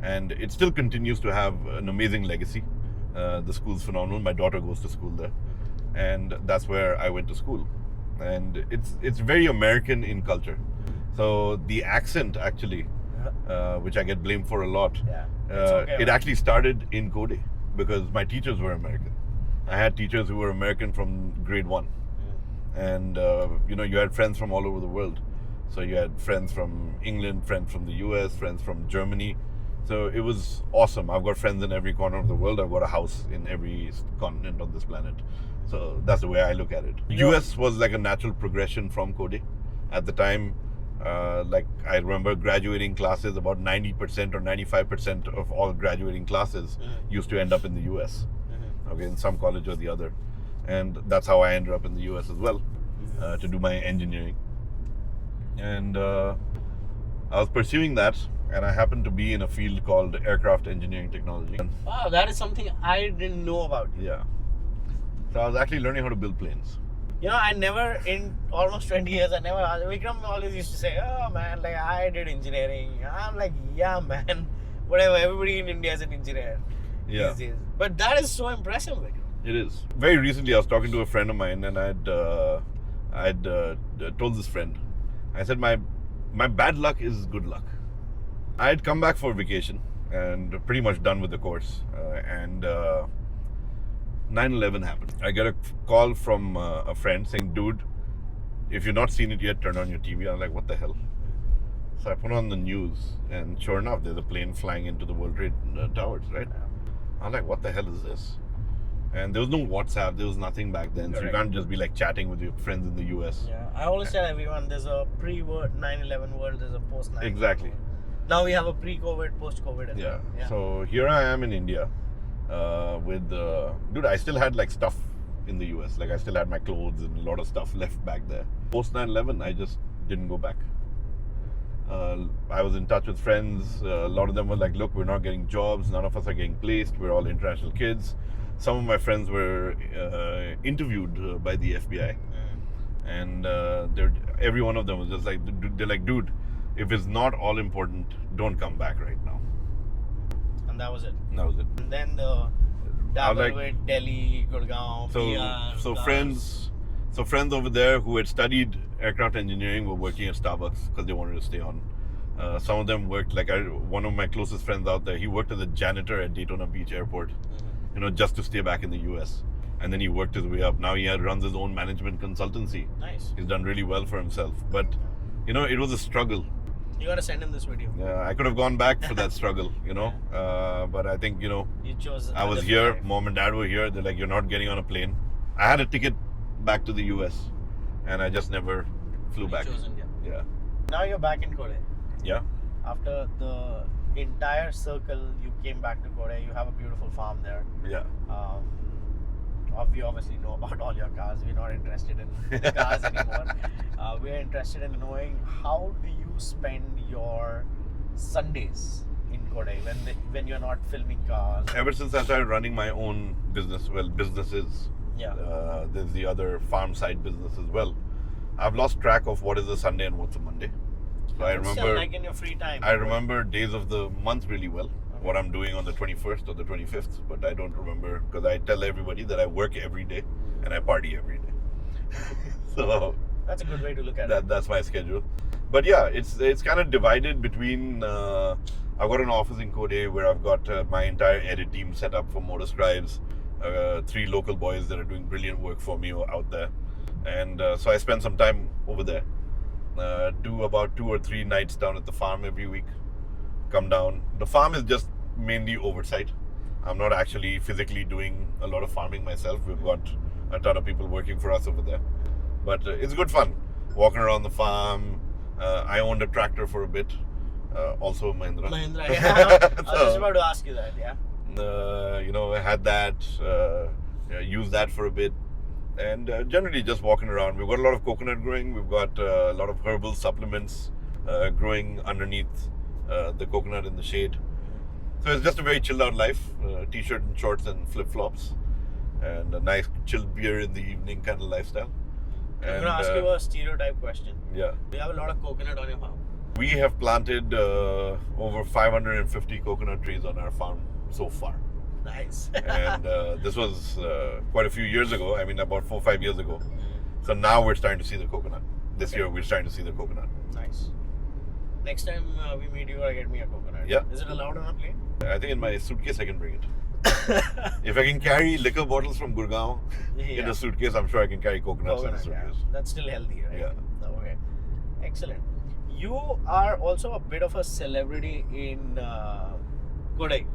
[SPEAKER 2] and it still continues to have an amazing legacy. The school's phenomenal. My daughter goes to school there, and that's where I went to school. And it's very American in culture. So the accent actually, which I get blamed for a lot,
[SPEAKER 1] Yeah. It's okay,
[SPEAKER 2] it
[SPEAKER 1] man.
[SPEAKER 2] actually started in Kodai because my teachers were American. I had teachers who were American from grade 1. And you had friends from all over the world. So you had friends from England, friends from the US, friends from Germany. So it was awesome. I've got friends in every corner of the world. I've got a house in every continent on this planet. So that's the way I look at it.
[SPEAKER 1] Yeah.
[SPEAKER 2] US was like a natural progression from Kodai. At the time, like I remember graduating classes, about 90% or 95% of all graduating classes used to end up in the US. Okay, in some college or the other. And that's how I ended up in the US as well, to do my engineering. And I was pursuing that, and I happened to be in a field called aircraft engineering technology.
[SPEAKER 1] Wow, that is something I didn't know about you.
[SPEAKER 2] Yeah. So I was actually learning how to build planes.
[SPEAKER 1] I never, in almost 20 years, Vikram always used to say, oh man, like I did engineering. I'm like, yeah man, whatever, everybody in India is an engineer
[SPEAKER 2] Yeah.
[SPEAKER 1] these days. But that is so impressive, Vikram.
[SPEAKER 2] It is. Very recently, I was talking to a friend of mine, and I'd told this friend, I said, my bad luck is good luck. I had come back for vacation and pretty much done with the course, and 9/11 happened. I get a call from a friend saying, dude, if you've not seen it yet, turn on your TV. I'm like, what the hell? So I put on the news, and sure enough, there's a plane flying into the World Trade Towers, right? I'm like, what the hell is this? And there was no WhatsApp, there was nothing back then, so you
[SPEAKER 1] Correct.
[SPEAKER 2] can't just be like chatting with your friends in the US.
[SPEAKER 1] Yeah, I always tell everyone there's a pre-word 9/11 world, there's a post 9/11
[SPEAKER 2] Exactly.
[SPEAKER 1] world. Now we have a pre-COVID, post-COVID as
[SPEAKER 2] Yeah.
[SPEAKER 1] well.
[SPEAKER 2] So here I am in India with, dude, I still had like stuff in the US. Like I still had my clothes and a lot of stuff left back there. Post 9/11, I just didn't go back. I was in touch with friends. A lot of them were like, look, we're not getting jobs. None of us are getting placed. We're all international kids. Some of my friends were interviewed by the FBI. And every one of them was just like, they're like, dude, if it's not all important, don't come back right now.
[SPEAKER 1] And that was it.
[SPEAKER 2] And that was it.
[SPEAKER 1] And then the
[SPEAKER 2] I
[SPEAKER 1] dabble
[SPEAKER 2] was like-
[SPEAKER 1] with Delhi, Gurgaon, PR,
[SPEAKER 2] So
[SPEAKER 1] cars.
[SPEAKER 2] friends over there who had studied aircraft engineering were working at Starbucks because they wanted to stay on. Some of them worked, like one of my closest friends out there, he worked as a janitor at Daytona Beach Airport, just to stay back in the US. and then he worked his way up. Now he runs his own management consultancy.
[SPEAKER 1] Nice.
[SPEAKER 2] He's done really well for himself. But, it was a struggle.
[SPEAKER 1] You got to send him this video.
[SPEAKER 2] I could have gone back for that struggle, but I think,
[SPEAKER 1] You chose.
[SPEAKER 2] I was here, mom and dad were here. They're like, you're not getting on a plane. I had a ticket back to the US, and I just never flew back.
[SPEAKER 1] You chose India.
[SPEAKER 2] Yeah.
[SPEAKER 1] Now you're back in Korea.
[SPEAKER 2] Yeah.
[SPEAKER 1] After the entire circle, you came back to Korea. You have a beautiful farm there.
[SPEAKER 2] Yeah.
[SPEAKER 1] We obviously know about all your cars. We're not interested in the cars anymore. We're interested in knowing how do you spend your Sundays in Korea when you're not filming cars.
[SPEAKER 2] Ever since I started running my own businesses,
[SPEAKER 1] Yeah.
[SPEAKER 2] there's the other farm side business as well. I've lost track of what is a Sunday and what's a Monday. So I
[SPEAKER 1] But still,
[SPEAKER 2] remember,
[SPEAKER 1] like in your free time.
[SPEAKER 2] I remember days of the month really well. What I'm doing on the 21st or the 25th, but I don't remember because I tell everybody that I work every day and I party every day. So
[SPEAKER 1] That's a good way to look at it.
[SPEAKER 2] that's my schedule. But yeah, it's kind of divided between. I've got an office in Koday where I've got my entire edit team set up for Motor Scribes. 3 local boys that are doing brilliant work for me out there, and so I spend some time over there. Do about 2 or 3 nights down at the farm every week. Come down. The farm is just mainly oversight. I'm not actually physically doing a lot of farming myself. We've got a ton of people working for us over there. But it's good fun. Walking around the farm. I owned a tractor for a bit. Also Mahindra.
[SPEAKER 1] Mahindra, yeah. I was just about to ask you that, yeah.
[SPEAKER 2] I had that. Used that for a bit. And generally just walking around. We've got a lot of coconut growing. We've got a lot of herbal supplements growing underneath the coconut in the shade. So it's just a very chilled out life. T-shirt and shorts and flip-flops. And a nice chilled beer in the evening kind of lifestyle.
[SPEAKER 1] I'm going to ask you a stereotype question.
[SPEAKER 2] Yeah.
[SPEAKER 1] Do you have a lot of coconut on your farm?
[SPEAKER 2] We have planted over 550 coconut trees on our farm so far.
[SPEAKER 1] Nice.
[SPEAKER 2] And this was quite a few years ago. I mean, about 4 or 5 years ago. So now we're starting to see the coconut. This year we're starting to see the coconut.
[SPEAKER 1] Nice. Next time we meet, you gotta get me a coconut.
[SPEAKER 2] Yeah.
[SPEAKER 1] Is it allowed on a plane?
[SPEAKER 2] I think in my suitcase I can bring it. If I can carry liquor bottles from Gurgaon in a suitcase, I'm sure I can carry coconuts in a suitcase.
[SPEAKER 1] Yeah. That's still healthy, right?
[SPEAKER 2] Yeah.
[SPEAKER 1] Okay. Excellent. You are also a bit of a celebrity in Koday.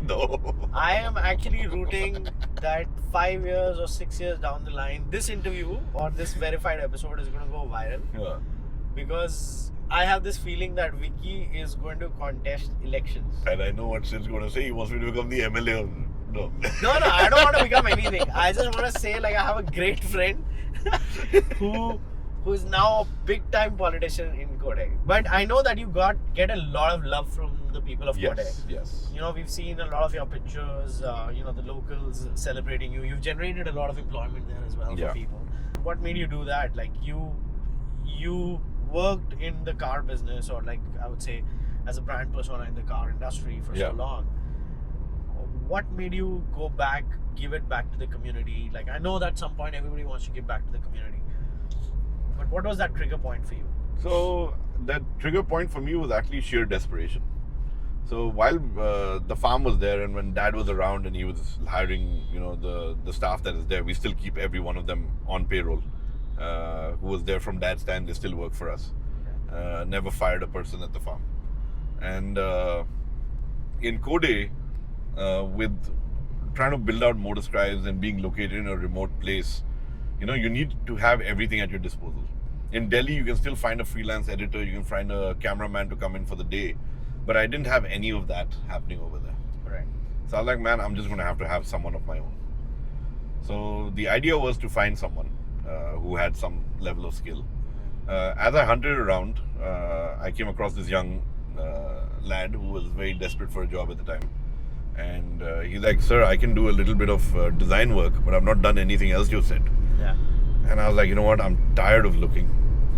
[SPEAKER 2] No.
[SPEAKER 1] I am actually rooting that 5 years or 6 years down the line, this interview or this verified episode is going to go viral.
[SPEAKER 2] Yeah.
[SPEAKER 1] Because I have this feeling that Vicky is going to contest elections.
[SPEAKER 2] And I know what Sid's going to say. He wants me to become the MLA. No.
[SPEAKER 1] No, I don't want to become anything. I just want to say, like, I have a great friend who's now a big time politician in Koday. But I know that you get a lot of love from the people of Koday.
[SPEAKER 2] Yes.
[SPEAKER 1] We've seen a lot of your pictures, the locals celebrating you. You've generated a lot of employment there as well for people. What made you do that? Like, you worked in the car business, or like I would say as a brand persona in the car industry for so long. What made you go back, give it back to the community? Like, I know that at some point everybody wants to give back to the community, but what was that trigger point for you?
[SPEAKER 2] So that trigger point for me was actually sheer desperation. So while the farm was there, and when Dad was around and he was hiring, the staff that is there, we still keep every one of them on payroll. Who was there from Dad's time, they still work for us. Never fired a person at the farm. And in Koday, with trying to build out Motor Scribes and being located in a remote place, you need to have everything at your disposal. In Delhi, you can still find a freelance editor, you can find a cameraman to come in for the day, but I didn't have any of that happening over there.
[SPEAKER 1] Right.
[SPEAKER 2] So I was like, man, I'm just going to have someone of my own. So the idea was to find someone who had some level of skill. As I hunted around, I came across this young lad who was very desperate for a job at the time. And he's like, sir, I can do a little bit of design work, but I've not done anything else you said.
[SPEAKER 1] Yeah.
[SPEAKER 2] And I was like, you know what, I'm tired of looking.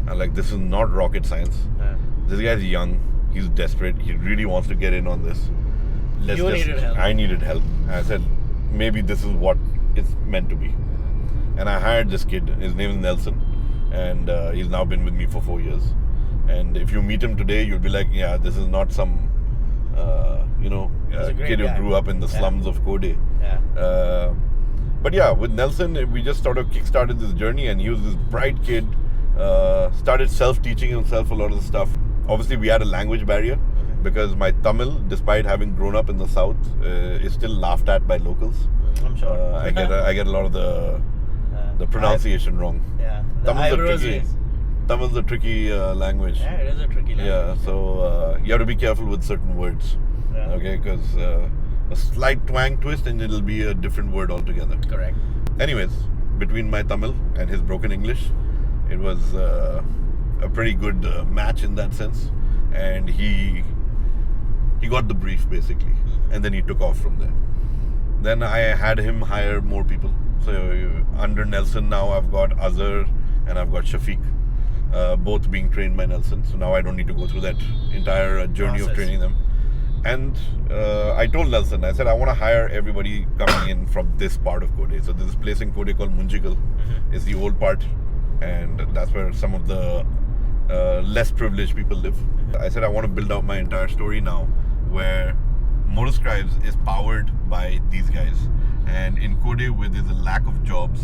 [SPEAKER 2] I'm like, this is not rocket science.
[SPEAKER 1] Yeah.
[SPEAKER 2] This guy's young, he's desperate, he really wants to get in on this.
[SPEAKER 1] Needed help.
[SPEAKER 2] I needed help. I said, maybe this is what it's meant to be. And I hired this kid, his name is Nelson. And he's now been with me for 4 years. And if you meet him today, you'll be like, yeah, this is not some,
[SPEAKER 1] He's a great
[SPEAKER 2] kid who
[SPEAKER 1] guy.
[SPEAKER 2] grew up in the slums of Koday.
[SPEAKER 1] Yeah.
[SPEAKER 2] But yeah, with Nelson, we just sort of kickstarted this journey, and he was this bright kid. Started self-teaching himself a lot of the stuff. Obviously, we had a language barrier because my Tamil, despite having grown up in the south, is still laughed at by locals.
[SPEAKER 1] I'm sure.
[SPEAKER 2] I get a lot of the pronunciation wrong.
[SPEAKER 1] Yeah.
[SPEAKER 2] Tamil's a tricky language.
[SPEAKER 1] Yeah, it is a tricky language.
[SPEAKER 2] Yeah, so you have to be careful with certain words.
[SPEAKER 1] Yeah.
[SPEAKER 2] Okay, because a slight twang twist and it'll be a different word altogether.
[SPEAKER 1] Correct.
[SPEAKER 2] Anyways, between my Tamil and his broken English, it was a pretty good match in that sense, and he got the brief basically, and then he took off from there. Then I had him hire more people. So under Nelson now I've got Azhar and I've got Shafiq, both being trained by Nelson. So now I don't need to go through that entire journey of training them. And I told Nelson, I said, I want to hire everybody coming in from this part of Kode. So there's this place in Kode called Munjikal. It's the old part, and that's where some of the less privileged people live. I said, I want to build out my entire story now, where Motorscribes is powered by these guys. And in Kode, where there's a lack of jobs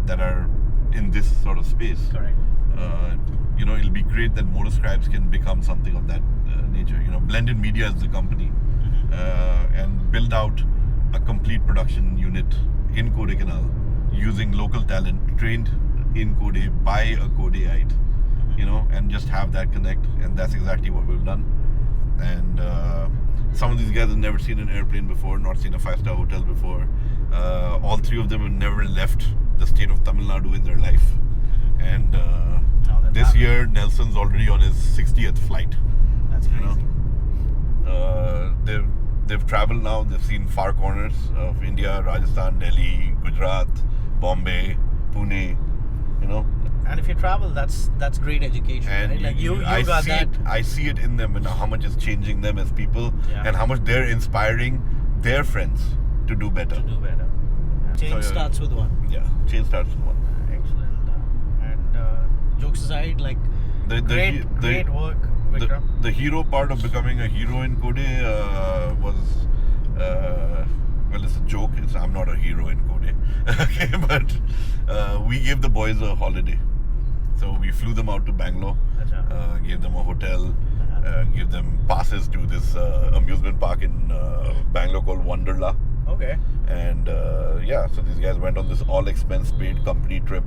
[SPEAKER 2] that are in this sort of space,
[SPEAKER 1] Correct.
[SPEAKER 2] It'll be great that Motorscribes can become something of that nature. Blended Media is the company, and build out a complete production unit in Kodaikanal using local talent trained in Kode by a Kodeite, and just have that connect. And that's exactly what we've done. And some of these guys have never seen an airplane before, not seen a 5-star hotel before. All three of them have never left the state of Tamil Nadu in their life. And this year, Nelson's already on his 60th flight.
[SPEAKER 1] That's crazy.
[SPEAKER 2] They've traveled now. They've seen far corners of India: Rajasthan, Delhi, Gujarat, Bombay, Pune.
[SPEAKER 1] And if you travel, that's great education,
[SPEAKER 2] And
[SPEAKER 1] right? Like you got that.
[SPEAKER 2] I see it in them, and how much it's changing them as people,
[SPEAKER 1] Yeah.
[SPEAKER 2] and how much they're inspiring their friends to do better.
[SPEAKER 1] To do better. Change starts with one.
[SPEAKER 2] Yeah, change starts with one.
[SPEAKER 1] Excellent. And jokes aside, like great work, Vikram.
[SPEAKER 2] The hero part of becoming a hero in Kode was, well, it's a joke. I'm not a hero in Kode, okay, but we gave the boys a holiday. So we flew them out to Bangalore, gave them a hotel, gave them passes to this amusement park in Bangalore called Wonderla.
[SPEAKER 1] Okay.
[SPEAKER 2] And so these guys went on this all-expense paid company trip,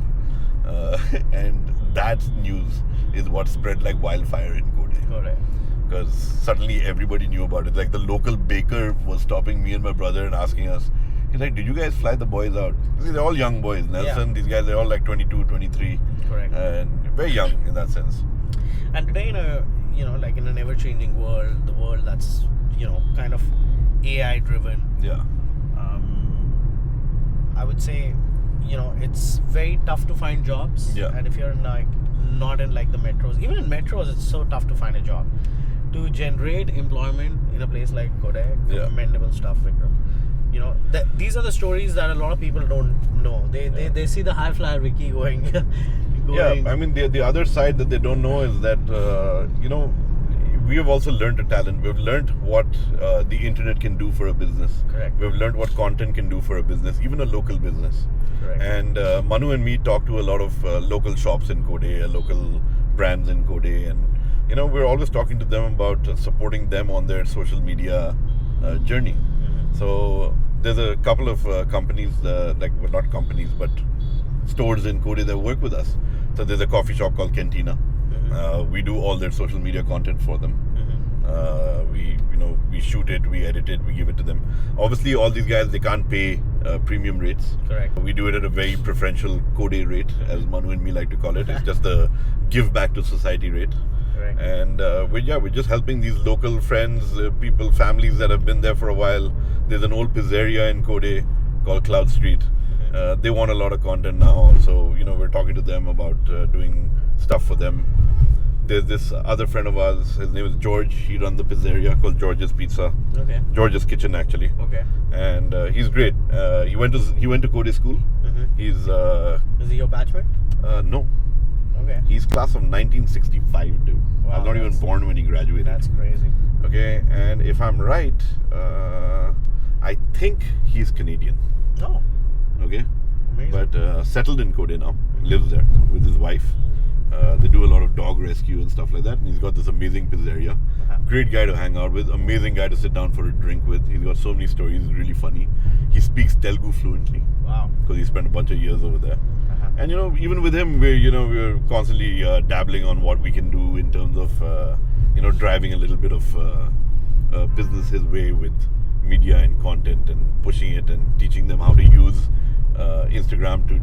[SPEAKER 2] and that news is what spread like wildfire in Kode.
[SPEAKER 1] Correct.
[SPEAKER 2] Because suddenly everybody knew about it. Like the local baker was stopping me and my brother and asking us, he's like, did you guys fly the boys out? They're all young boys. Nelson, these guys, they're all like 22, 23.
[SPEAKER 1] Correct.
[SPEAKER 2] And very young in that sense.
[SPEAKER 1] And today in a ever-changing world, the world that's kind of AI driven,
[SPEAKER 2] Yeah.
[SPEAKER 1] I would say it's very tough to find jobs.
[SPEAKER 2] Yeah.
[SPEAKER 1] And if you're not in like the metros, even in metros, it's so tough to find a job. To generate employment in a place like Kode, commendable stuff, Vikram. These are the stories that a lot of people don't know. They see the high flyer Vicky going.
[SPEAKER 2] Yeah, I mean the other side that they don't know is that we have also learned a talent. We've learned what the internet can do for a business.
[SPEAKER 1] Correct.
[SPEAKER 2] We've learned what content can do for a business, even a local business.
[SPEAKER 1] Correct.
[SPEAKER 2] And Manu and me talk to a lot of local shops in Kode, local brands in Kode, and we're always talking to them about supporting them on their social media journey. So there's a couple of companies, not companies, but stores in Kode that work with us. So there's a coffee shop called Cantina. We do all their social media content for them. We shoot it, we edit it, we give it to them. Obviously, all these guys, they can't pay premium rates.
[SPEAKER 1] Correct.
[SPEAKER 2] We do it at a very preferential Kode rate, as Manu and me like to call it. It's just the give back to society rate.
[SPEAKER 1] Correct.
[SPEAKER 2] And we're just helping these local friends, people, families that have been there for a while. There's an old pizzeria in Kode called Cloud Street. They want a lot of content now, so we're talking to them about doing stuff for them. There's this other friend of ours, his name is George. He runs the pizzeria called George's Pizza.
[SPEAKER 1] Okay.
[SPEAKER 2] George's Kitchen, actually.
[SPEAKER 1] Okay.
[SPEAKER 2] And he's great. He went to Kode school. He's
[SPEAKER 1] Is he your batchmate?
[SPEAKER 2] no.
[SPEAKER 1] Okay.
[SPEAKER 2] He's class of 1965, dude.
[SPEAKER 1] Wow,
[SPEAKER 2] I was not even born when he graduated.
[SPEAKER 1] That's crazy.
[SPEAKER 2] Okay, and if I'm right, I think he's Canadian.
[SPEAKER 1] Oh,
[SPEAKER 2] Okay,
[SPEAKER 1] amazing.
[SPEAKER 2] but settled in Kode now, lives there with his wife. They do a lot of dog rescue and stuff like that, and he's got this amazing pizzeria. Great guy to hang out with, amazing guy to sit down for a drink with. He's got so many stories, he's really funny. He speaks Telugu fluently
[SPEAKER 1] Wow.
[SPEAKER 2] because he spent a bunch of years over there. And even with him, we're constantly dabbling on what we can do in terms of driving a little bit of business his way with media and content and pushing it and teaching them how to use Instagram to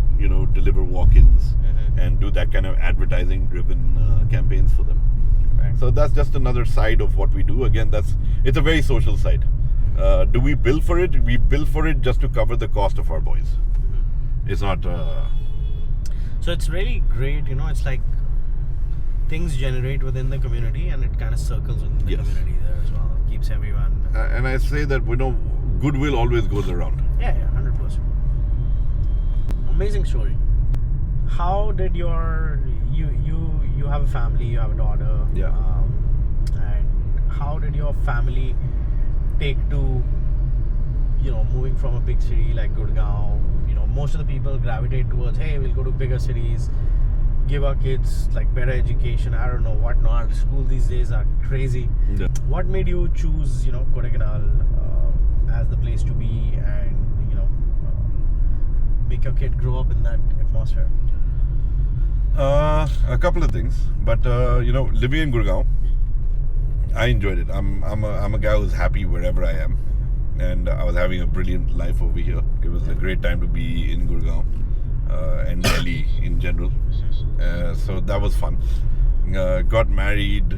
[SPEAKER 2] deliver walk-ins and do that kind of advertising driven campaigns for them.
[SPEAKER 1] Right.
[SPEAKER 2] So that's just another side of what we do. Again, it's a very social side. Do we bill for it? We bill for it just to cover the cost of our boys. It's not
[SPEAKER 1] So it's really great, it's like things generate within the community and it kind of circles within the
[SPEAKER 2] Yes.
[SPEAKER 1] community there as well. Keeps everyone.
[SPEAKER 2] and I say that goodwill always goes around.
[SPEAKER 1] Yeah, 100%. Amazing story. How did you have a family, you have a daughter.
[SPEAKER 2] Yeah.
[SPEAKER 1] And how did your family take to, moving from a big city like Gurgaon? Most of the people gravitate towards, hey, we'll go to bigger cities, give our kids like better education. I don't know what not. School these days are crazy.
[SPEAKER 2] Yeah.
[SPEAKER 1] What made you choose, Kodaikanal as the place to be and, make your kid grow up in that atmosphere?
[SPEAKER 2] A couple of things, but living in Gurgaon, I enjoyed it. I'm a guy who's happy wherever I am, and I was having a brilliant life over here. It was a great time to be in Gurgaon and Delhi in general. So that was fun. Got married.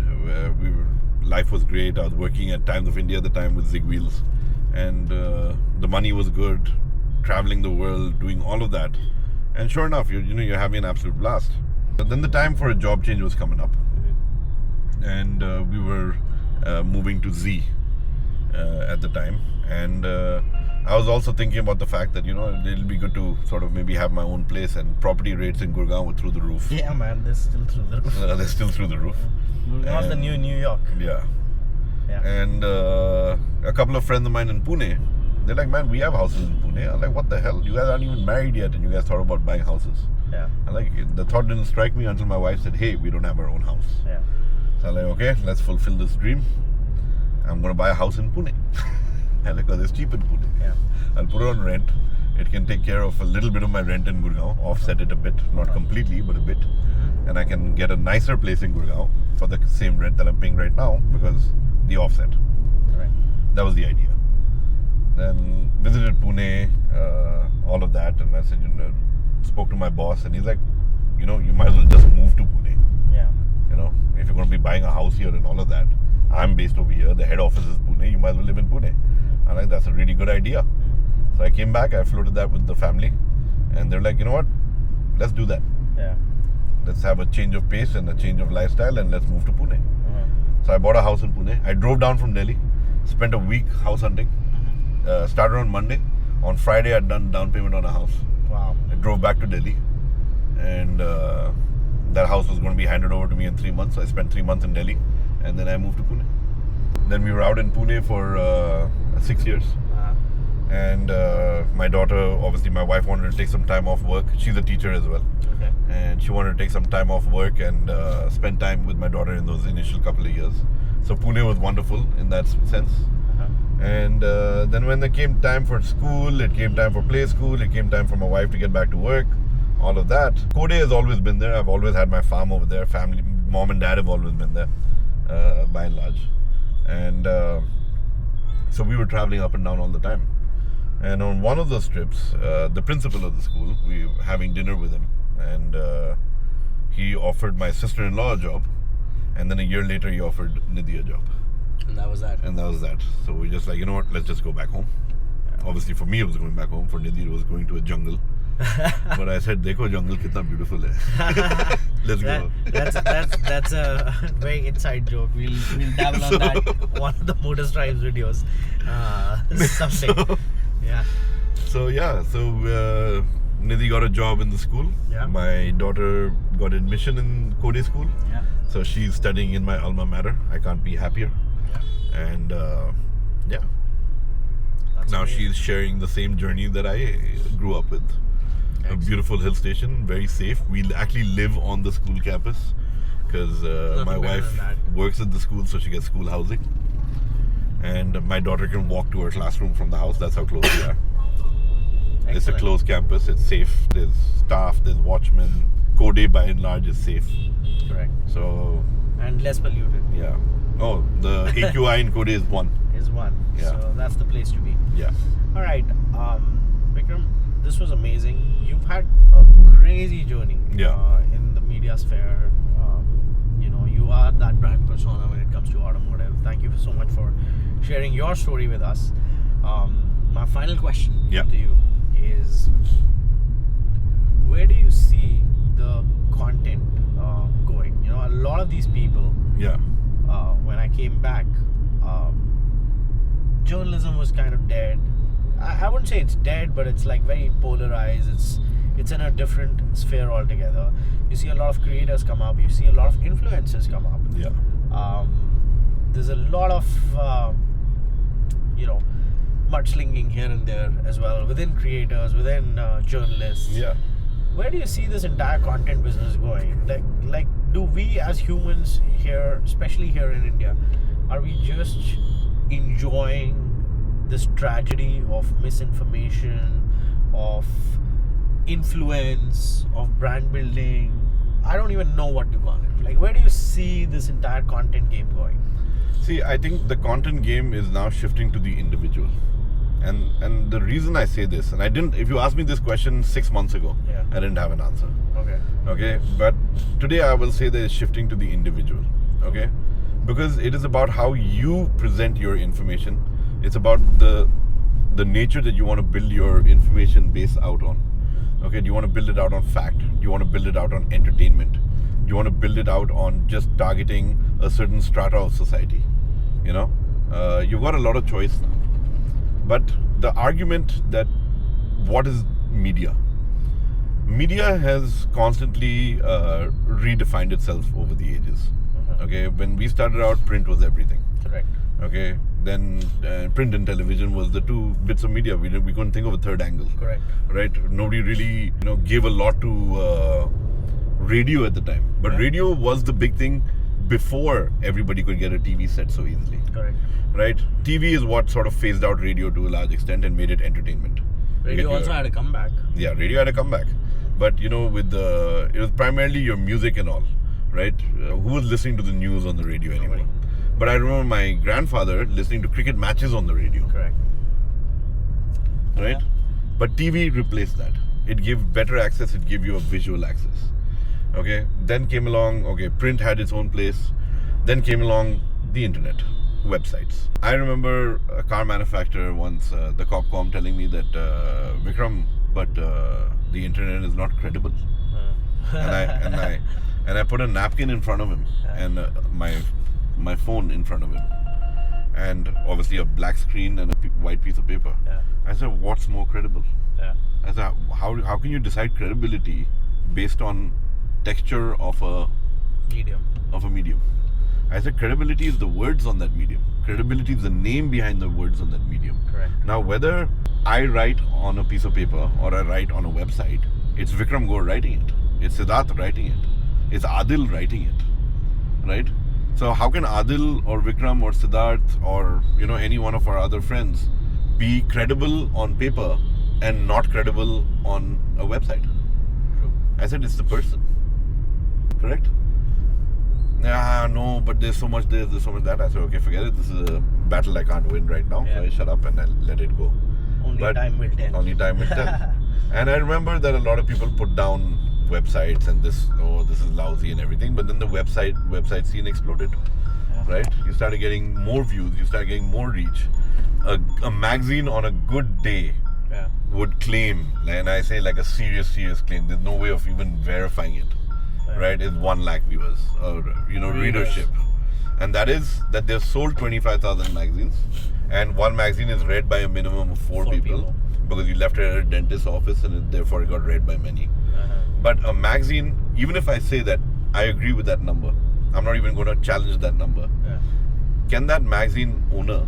[SPEAKER 2] Life was great. I was working at Times of India at the time with Zig Wheels, and the money was good. Traveling the world, doing all of that, and sure enough, you're having an absolute blast. But then the time for a job change was coming up, and we were moving to Z at the time, and I was also thinking about the fact that it'll be good to sort of maybe have my own place, and property rates in Gurgaon were through the roof.
[SPEAKER 1] Yeah, man, they're still through the roof.
[SPEAKER 2] They're still through the roof.
[SPEAKER 1] Gurgaon's the new New York.
[SPEAKER 2] Yeah.
[SPEAKER 1] Yeah.
[SPEAKER 2] And a couple of friends of mine in Pune, they're like, man, we have houses in Pune. I'm like, what the hell? You guys aren't even married yet and you guys thought about buying houses.
[SPEAKER 1] Yeah.
[SPEAKER 2] I'm like, the thought didn't strike me until my wife said, hey, we don't have our own house.
[SPEAKER 1] Yeah.
[SPEAKER 2] So I'm like, okay, let's fulfill this dream. I'm going to buy a house in Pune. And because it's cheap in Pune.
[SPEAKER 1] Yeah.
[SPEAKER 2] I'll put it on rent. It can take care of a little bit of my rent in Gurgaon, offset it a bit, not completely, but a bit. And I can get a nicer place in Gurgaon for the same rent that I'm paying right now because the offset.
[SPEAKER 1] Right.
[SPEAKER 2] That was the idea. Then visited Pune, all of that, and I said, spoke to my boss, and he's like, you might as well just move to Pune.
[SPEAKER 1] Yeah.
[SPEAKER 2] If you're going to be buying a house here and all of that, I'm based over here. The head office is Pune. You might as well live in Pune. I'm like, that's a really good idea. So I came back. I floated that with the family, and they're like, you know what? Let's do that.
[SPEAKER 1] Yeah.
[SPEAKER 2] Let's have a change of pace and a change of lifestyle, and let's move to Pune. So I bought a house in Pune. I drove down from Delhi, spent a week house hunting. Started on Monday. On Friday, I'd done down payment on a house.
[SPEAKER 1] Wow.
[SPEAKER 2] I drove back to Delhi, and that house was going to be handed over to me in 3 months. So I spent 3 months in Delhi, and then I moved to Pune. Then we were out in Pune for 6 years. And my daughter, obviously my wife wanted to take some time off work. She's a teacher as well.
[SPEAKER 1] Okay.
[SPEAKER 2] And she wanted to take some time off work and spend time with my daughter in those initial couple of years. So Pune was wonderful in that sense. And then when it came time for school, it came time for play school, it came time for my wife to get back to work, all of that. Kode has always been there. I've always had my farm over there. Family, mom and dad have always been there, by and large. And so we were traveling up and down all the time. And on one of those trips, the principal of the school, we were having dinner with him, and he offered my sister-in-law a job, and then a year later he offered Nidhi a job.
[SPEAKER 1] And that was that.
[SPEAKER 2] And that was that. So we just like, you know what, let's just go back home. Yeah. Obviously for me it was going back home, for Nidhi it was going to a jungle. But I said, Dekho jungle kitna beautiful hai. Let's go.
[SPEAKER 1] That's a very inside joke. We'll dabble on that one of the Motor Stripes videos someday. Yeah.
[SPEAKER 2] So Nidhi got a job in the school.
[SPEAKER 1] Yeah.
[SPEAKER 2] My daughter got admission in Kode school.
[SPEAKER 1] Yeah.
[SPEAKER 2] So she's studying in my alma mater. I can't be happier.
[SPEAKER 1] Yeah.
[SPEAKER 2] And yeah.
[SPEAKER 1] That's
[SPEAKER 2] now
[SPEAKER 1] amazing.
[SPEAKER 2] she's sharing the same journey that I grew up with. A
[SPEAKER 1] Excellent.
[SPEAKER 2] beautiful hill station, very safe. We actually live on the school campus because my
[SPEAKER 1] Nothing better
[SPEAKER 2] wife
[SPEAKER 1] than that.
[SPEAKER 2] works at the school, so she gets school housing. And my daughter can walk to her classroom from the house. That's how close we are. It's a
[SPEAKER 1] Excellent.
[SPEAKER 2] closed campus. It's safe. There's staff. There's watchmen. Code by and large is safe.
[SPEAKER 1] Correct.
[SPEAKER 2] So
[SPEAKER 1] And less polluted
[SPEAKER 2] yeah. Oh, the AQI in Code is 1.
[SPEAKER 1] is one.
[SPEAKER 2] Yeah.
[SPEAKER 1] So that's the place to be.
[SPEAKER 2] Yeah.
[SPEAKER 1] All right, Vikram, this was amazing. You've had a crazy journey
[SPEAKER 2] Yeah.
[SPEAKER 1] in the media sphere. You are that brand persona when it comes to automotive. Thank you so much for sharing your story with us. My final question
[SPEAKER 2] Yeah.
[SPEAKER 1] to you is, where do you see the content going? A lot of these people,
[SPEAKER 2] Yeah.
[SPEAKER 1] when I came back, journalism was kind of dead. I wouldn't say it's dead, but it's like very polarized. It's in a different sphere altogether. You see a lot of creators come up. You see a lot of influencers come up.
[SPEAKER 2] Yeah.
[SPEAKER 1] There's a lot of mudslinging here and there as well within creators, within journalists.
[SPEAKER 2] Yeah.
[SPEAKER 1] Where do you see this entire content business going? Like, do we as humans here, especially here in India, are we just enjoying this tragedy of misinformation, of influence, of brand building? I don't even know what to call it. Like, where do you see this entire content game going?
[SPEAKER 2] See, I think the content game is now shifting to the individual. And the reason I say this, and I didn't, if you asked me this question 6 months ago,
[SPEAKER 1] Yeah.
[SPEAKER 2] I didn't have an answer.
[SPEAKER 1] Okay.
[SPEAKER 2] But today I will say that it's shifting to the individual. Because it is about how you present your information. It's about the nature that you want to build your information base out on. Do you want to build it out on fact? Do you want to build it out on entertainment? Do you want to build it out on just targeting a certain strata of society? You've got a lot of choice now. But the argument that what is media? Media has constantly redefined itself over the ages. When we started out, print was everything.
[SPEAKER 1] Correct.
[SPEAKER 2] Then print and television was the two bits of media. We couldn't think of a third angle.
[SPEAKER 1] Correct.
[SPEAKER 2] Right? Nobody really gave a lot to radio at the time. But
[SPEAKER 1] Yeah.
[SPEAKER 2] radio was the big thing before everybody could get a TV set so easily.
[SPEAKER 1] Correct.
[SPEAKER 2] Right? TV is what sort of phased out radio to a large extent and made it entertainment.
[SPEAKER 1] Radio also had a comeback.
[SPEAKER 2] Yeah, radio had a comeback. But it was primarily your music and all, right? Who was listening to the news on the radio anymore?
[SPEAKER 1] Nobody.
[SPEAKER 2] But I remember my grandfather listening to cricket matches on the radio,
[SPEAKER 1] Correct.
[SPEAKER 2] right?
[SPEAKER 1] Yeah.
[SPEAKER 2] But TV replaced that. It gave better access, it gave you a visual access. Then came along, print had its own place. Then came along the internet, websites. I remember a car manufacturer once, the Copcom, telling me that, Vikram, but the internet is not credible. And I put a napkin in front of him and my phone in front of him, and obviously a black screen and a white piece of paper.
[SPEAKER 1] Yeah.
[SPEAKER 2] I said, what's more credible?
[SPEAKER 1] Yeah.
[SPEAKER 2] I said, how can you decide credibility based on texture of a medium? I said, credibility is the words on that medium. Credibility is the name behind the words on that medium.
[SPEAKER 1] Correct.
[SPEAKER 2] Now, whether I write on a piece of paper or I write on a website, it's Vikram Gore writing it. It's Siddharth writing it. It's Adil writing it. Right? So how can Adil or Vikram or Siddharth or any one of our other friends be credible on paper and not credible on a website?
[SPEAKER 1] True.
[SPEAKER 2] I said it's the person. Correct? No, but there's so much this, there's so much that. I said, okay, forget it. This is a battle I can't win right now.
[SPEAKER 1] Yeah.
[SPEAKER 2] So I shut up and I let it go.
[SPEAKER 1] Only time will tell.
[SPEAKER 2] Only time will tell. And I remember that a lot of people put down websites and this is lousy and everything. But then the website scene exploded.
[SPEAKER 1] Yeah.
[SPEAKER 2] Right? You started getting more views. You started getting more reach. A magazine on a good day
[SPEAKER 1] Yeah.
[SPEAKER 2] would claim, and I say like a serious claim. There's no way of even verifying it. Right? Is 1 lakh viewers or readership, and that is that they've sold 25,000 magazines, and one magazine is read by a minimum of 4 people because you left it at a dentist's office and therefore it got read by many. But a magazine, even if I say that I agree with that number, I'm not even going to challenge that number.
[SPEAKER 1] Yeah.
[SPEAKER 2] Can that magazine owner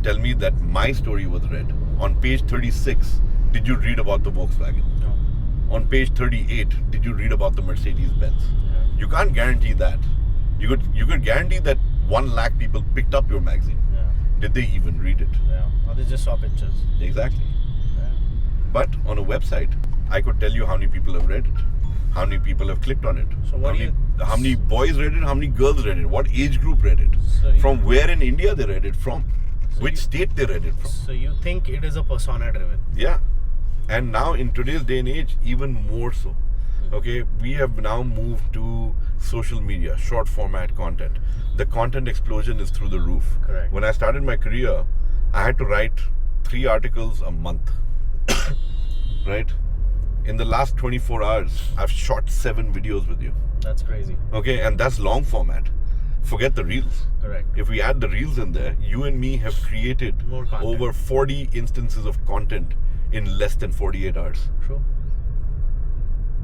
[SPEAKER 2] tell me that my story was read? On page 36, did you read about the Volkswagen?
[SPEAKER 1] No.
[SPEAKER 2] On page 38, did you read about the Mercedes-Benz?
[SPEAKER 1] Yeah.
[SPEAKER 2] You can't guarantee that. You could guarantee that 1 lakh people picked up your magazine.
[SPEAKER 1] Yeah.
[SPEAKER 2] Did they even read it?
[SPEAKER 1] Yeah. Or they just saw pictures.
[SPEAKER 2] Exactly.
[SPEAKER 1] Yeah.
[SPEAKER 2] But on a website, I could tell you how many people have read it, how many people have clicked on it,
[SPEAKER 1] So what
[SPEAKER 2] how many boys read it, how many girls read it, what age group read it,
[SPEAKER 1] So
[SPEAKER 2] from where in India they read it from, which state they read it from.
[SPEAKER 1] So you think it is a persona driven?
[SPEAKER 2] Yeah. And now in today's day and age, even more so. Okay, we have now moved to social media, short format content. The content explosion is through the roof.
[SPEAKER 1] Correct.
[SPEAKER 2] When I started my career, I had to write 3 articles a month. Right? In the last 24 hours, I've shot 7 videos with you.
[SPEAKER 1] That's crazy.
[SPEAKER 2] Okay, and that's long format. Forget the reels.
[SPEAKER 1] Correct.
[SPEAKER 2] If we add the reels in there, you and me have created
[SPEAKER 1] More content.
[SPEAKER 2] over 40 instances of content in less than 48 hours.
[SPEAKER 1] True.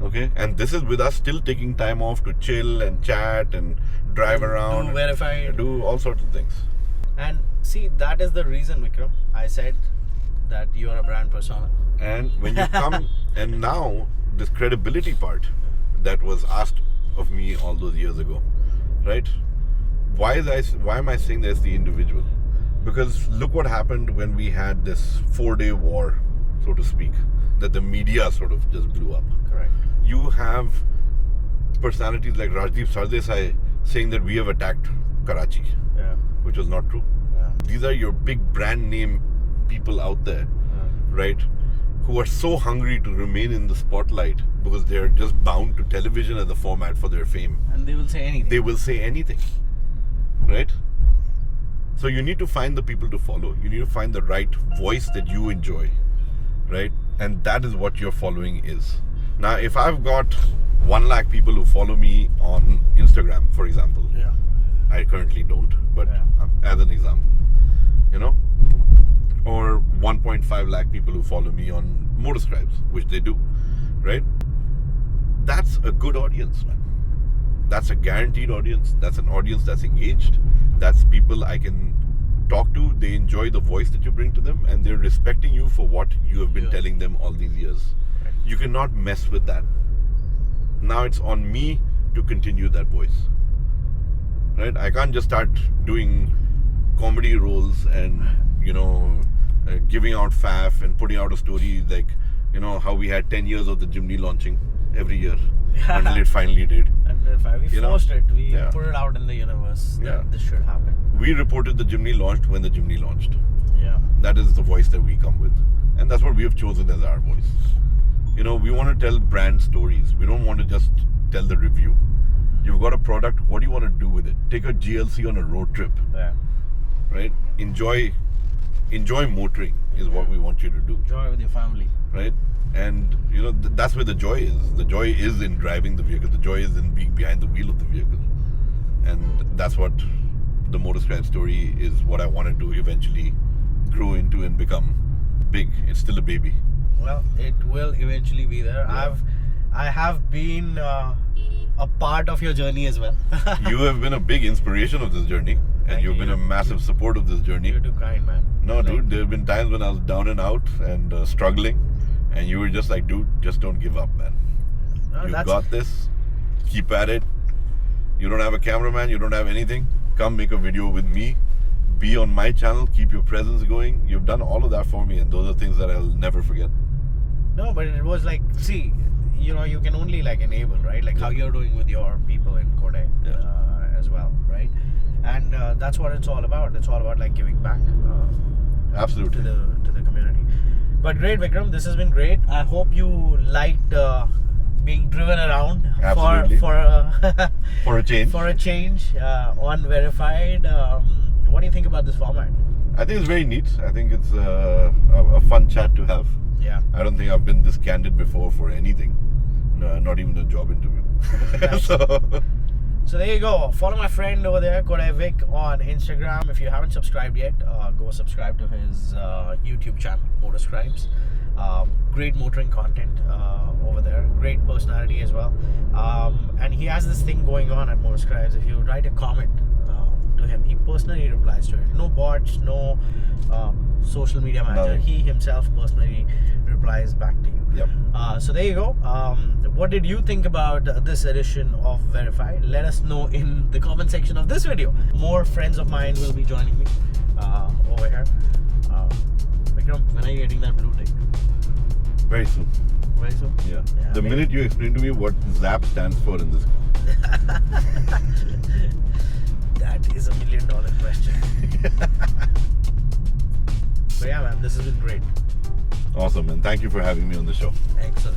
[SPEAKER 2] Okay, and this is with us still taking time off to chill and chat and drive around,
[SPEAKER 1] Do verified.
[SPEAKER 2] and do all sorts of things.
[SPEAKER 1] And see, that is the reason, Vikram, I said that you are a brand persona.
[SPEAKER 2] And when you come, and now this credibility part that was asked of me all those years ago, right? Why am I saying there's the individual? Because look what happened when we had this 4-day war, so to speak, that the media sort of just blew up.
[SPEAKER 1] Correct.
[SPEAKER 2] You have personalities like Rajdeep Sardesai saying that we have attacked Karachi,
[SPEAKER 1] Yeah.
[SPEAKER 2] which was not true.
[SPEAKER 1] Yeah.
[SPEAKER 2] These are your big brand name people out there, right? Who are so hungry to remain in the spotlight because they're just bound to television as a format for their fame.
[SPEAKER 1] And they will say anything.
[SPEAKER 2] They will say anything, right? So you need to find the people to follow. You need to find the right voice that you enjoy, right? And that is what your following is. Now, if I've got 1 lakh people who follow me on Instagram, for example,
[SPEAKER 1] Yeah.
[SPEAKER 2] I currently don't, but
[SPEAKER 1] Yeah.
[SPEAKER 2] as an example, you know, or 1.5 lakh people who follow me on Motorscribes, which they do, right? That's a good audience, man. That's a guaranteed audience. That's an audience that's engaged. That's people I can talk to. They enjoy the voice that you bring to them, and they're respecting you for what you have been
[SPEAKER 1] Yeah.
[SPEAKER 2] telling them all these years.
[SPEAKER 1] Right.
[SPEAKER 2] You cannot mess with that. Now it's on me to continue that voice. Right? I can't just start doing comedy roles and, you know, giving out faff and putting out a story like, you know, how we had 10 years of the Jimny launching every year until it finally did.
[SPEAKER 1] And we
[SPEAKER 2] You know?
[SPEAKER 1] forced it. We
[SPEAKER 2] Yeah.
[SPEAKER 1] put it out in the universe that
[SPEAKER 2] Yeah.
[SPEAKER 1] this should happen.
[SPEAKER 2] We reported the Jimny launched when the Jimny launched.
[SPEAKER 1] Yeah.
[SPEAKER 2] That is the voice that we come with. And that's what we have chosen as our voice. You know, we want to tell brand stories. We don't want to just tell the review. You've got a product, what do you want to do with it? Take a GLC on a road trip,
[SPEAKER 1] Yeah.
[SPEAKER 2] right? Enjoy motoring is what we want you to do,
[SPEAKER 1] Joy with your family.
[SPEAKER 2] right? And you know, that's where the joy is. The joy is in driving the vehicle. The joy is in being behind the wheel of the vehicle. And that's what the Motorscribe story is, what I wanted to eventually grow into and become big. It's still a baby.
[SPEAKER 1] Well, it will eventually be there.
[SPEAKER 2] Yeah.
[SPEAKER 1] I have been a part of your journey as well.
[SPEAKER 2] You have been a big inspiration of this journey, and
[SPEAKER 1] Thank
[SPEAKER 2] you've
[SPEAKER 1] you.
[SPEAKER 2] been a massive support of this journey.
[SPEAKER 1] You're too kind, man.
[SPEAKER 2] No,
[SPEAKER 1] Like,
[SPEAKER 2] dude, there have been times when I was down and out and struggling, and you were just like, dude, just don't give up, man.
[SPEAKER 1] no,
[SPEAKER 2] You
[SPEAKER 1] that's,
[SPEAKER 2] got this. Keep at it. You don't have a cameraman, you don't have anything. Come make a video with me. Be on my channel. Keep your presence going. You've done all of that for me, and those are things that I'll never forget.
[SPEAKER 1] No, but it was like, see, you know, you can only like enable, right? Like how you're doing with your people in Kodak as well, right? And that's what it's all about. It's all about like giving back
[SPEAKER 2] Absolutely.
[SPEAKER 1] to the community. But great, Vikram. This has been great. I hope you liked being driven around
[SPEAKER 2] Absolutely.
[SPEAKER 1] for
[SPEAKER 2] For a change.
[SPEAKER 1] for a change on Verified. What do you think about this format?
[SPEAKER 2] I think it's very neat. I think it's a fun chat to have.
[SPEAKER 1] Yeah.
[SPEAKER 2] I don't think I've been this candid before for anything. No, not even a job interview.
[SPEAKER 1] Nice.
[SPEAKER 2] So,
[SPEAKER 1] So there you go. Follow my friend over there, Kodak Vic, on Instagram. If you haven't subscribed yet, go subscribe to his YouTube channel, Motorscribes. Great motoring content over there. Great personality as well. And he has this thing going on at Motorscribes. If you write a comment to him, he personally replies to it. No bots, no social media manager.
[SPEAKER 2] No.
[SPEAKER 1] He himself personally replies back to you.
[SPEAKER 2] Yep.
[SPEAKER 1] So there you go. What did you think about this edition of Verified? Let us know in the comment section of this video. More friends of mine will be joining me over here. Vikram, when are you getting that blue tick?
[SPEAKER 2] Very soon.
[SPEAKER 1] Very soon?
[SPEAKER 2] Yeah.
[SPEAKER 1] Yeah,
[SPEAKER 2] The
[SPEAKER 1] maybe.
[SPEAKER 2] minute you explain to me what ZAP stands for in this.
[SPEAKER 1] That is $1 million question. But yeah, man, this has been great.
[SPEAKER 2] Awesome, and thank you for having me on the show.
[SPEAKER 1] Excellent.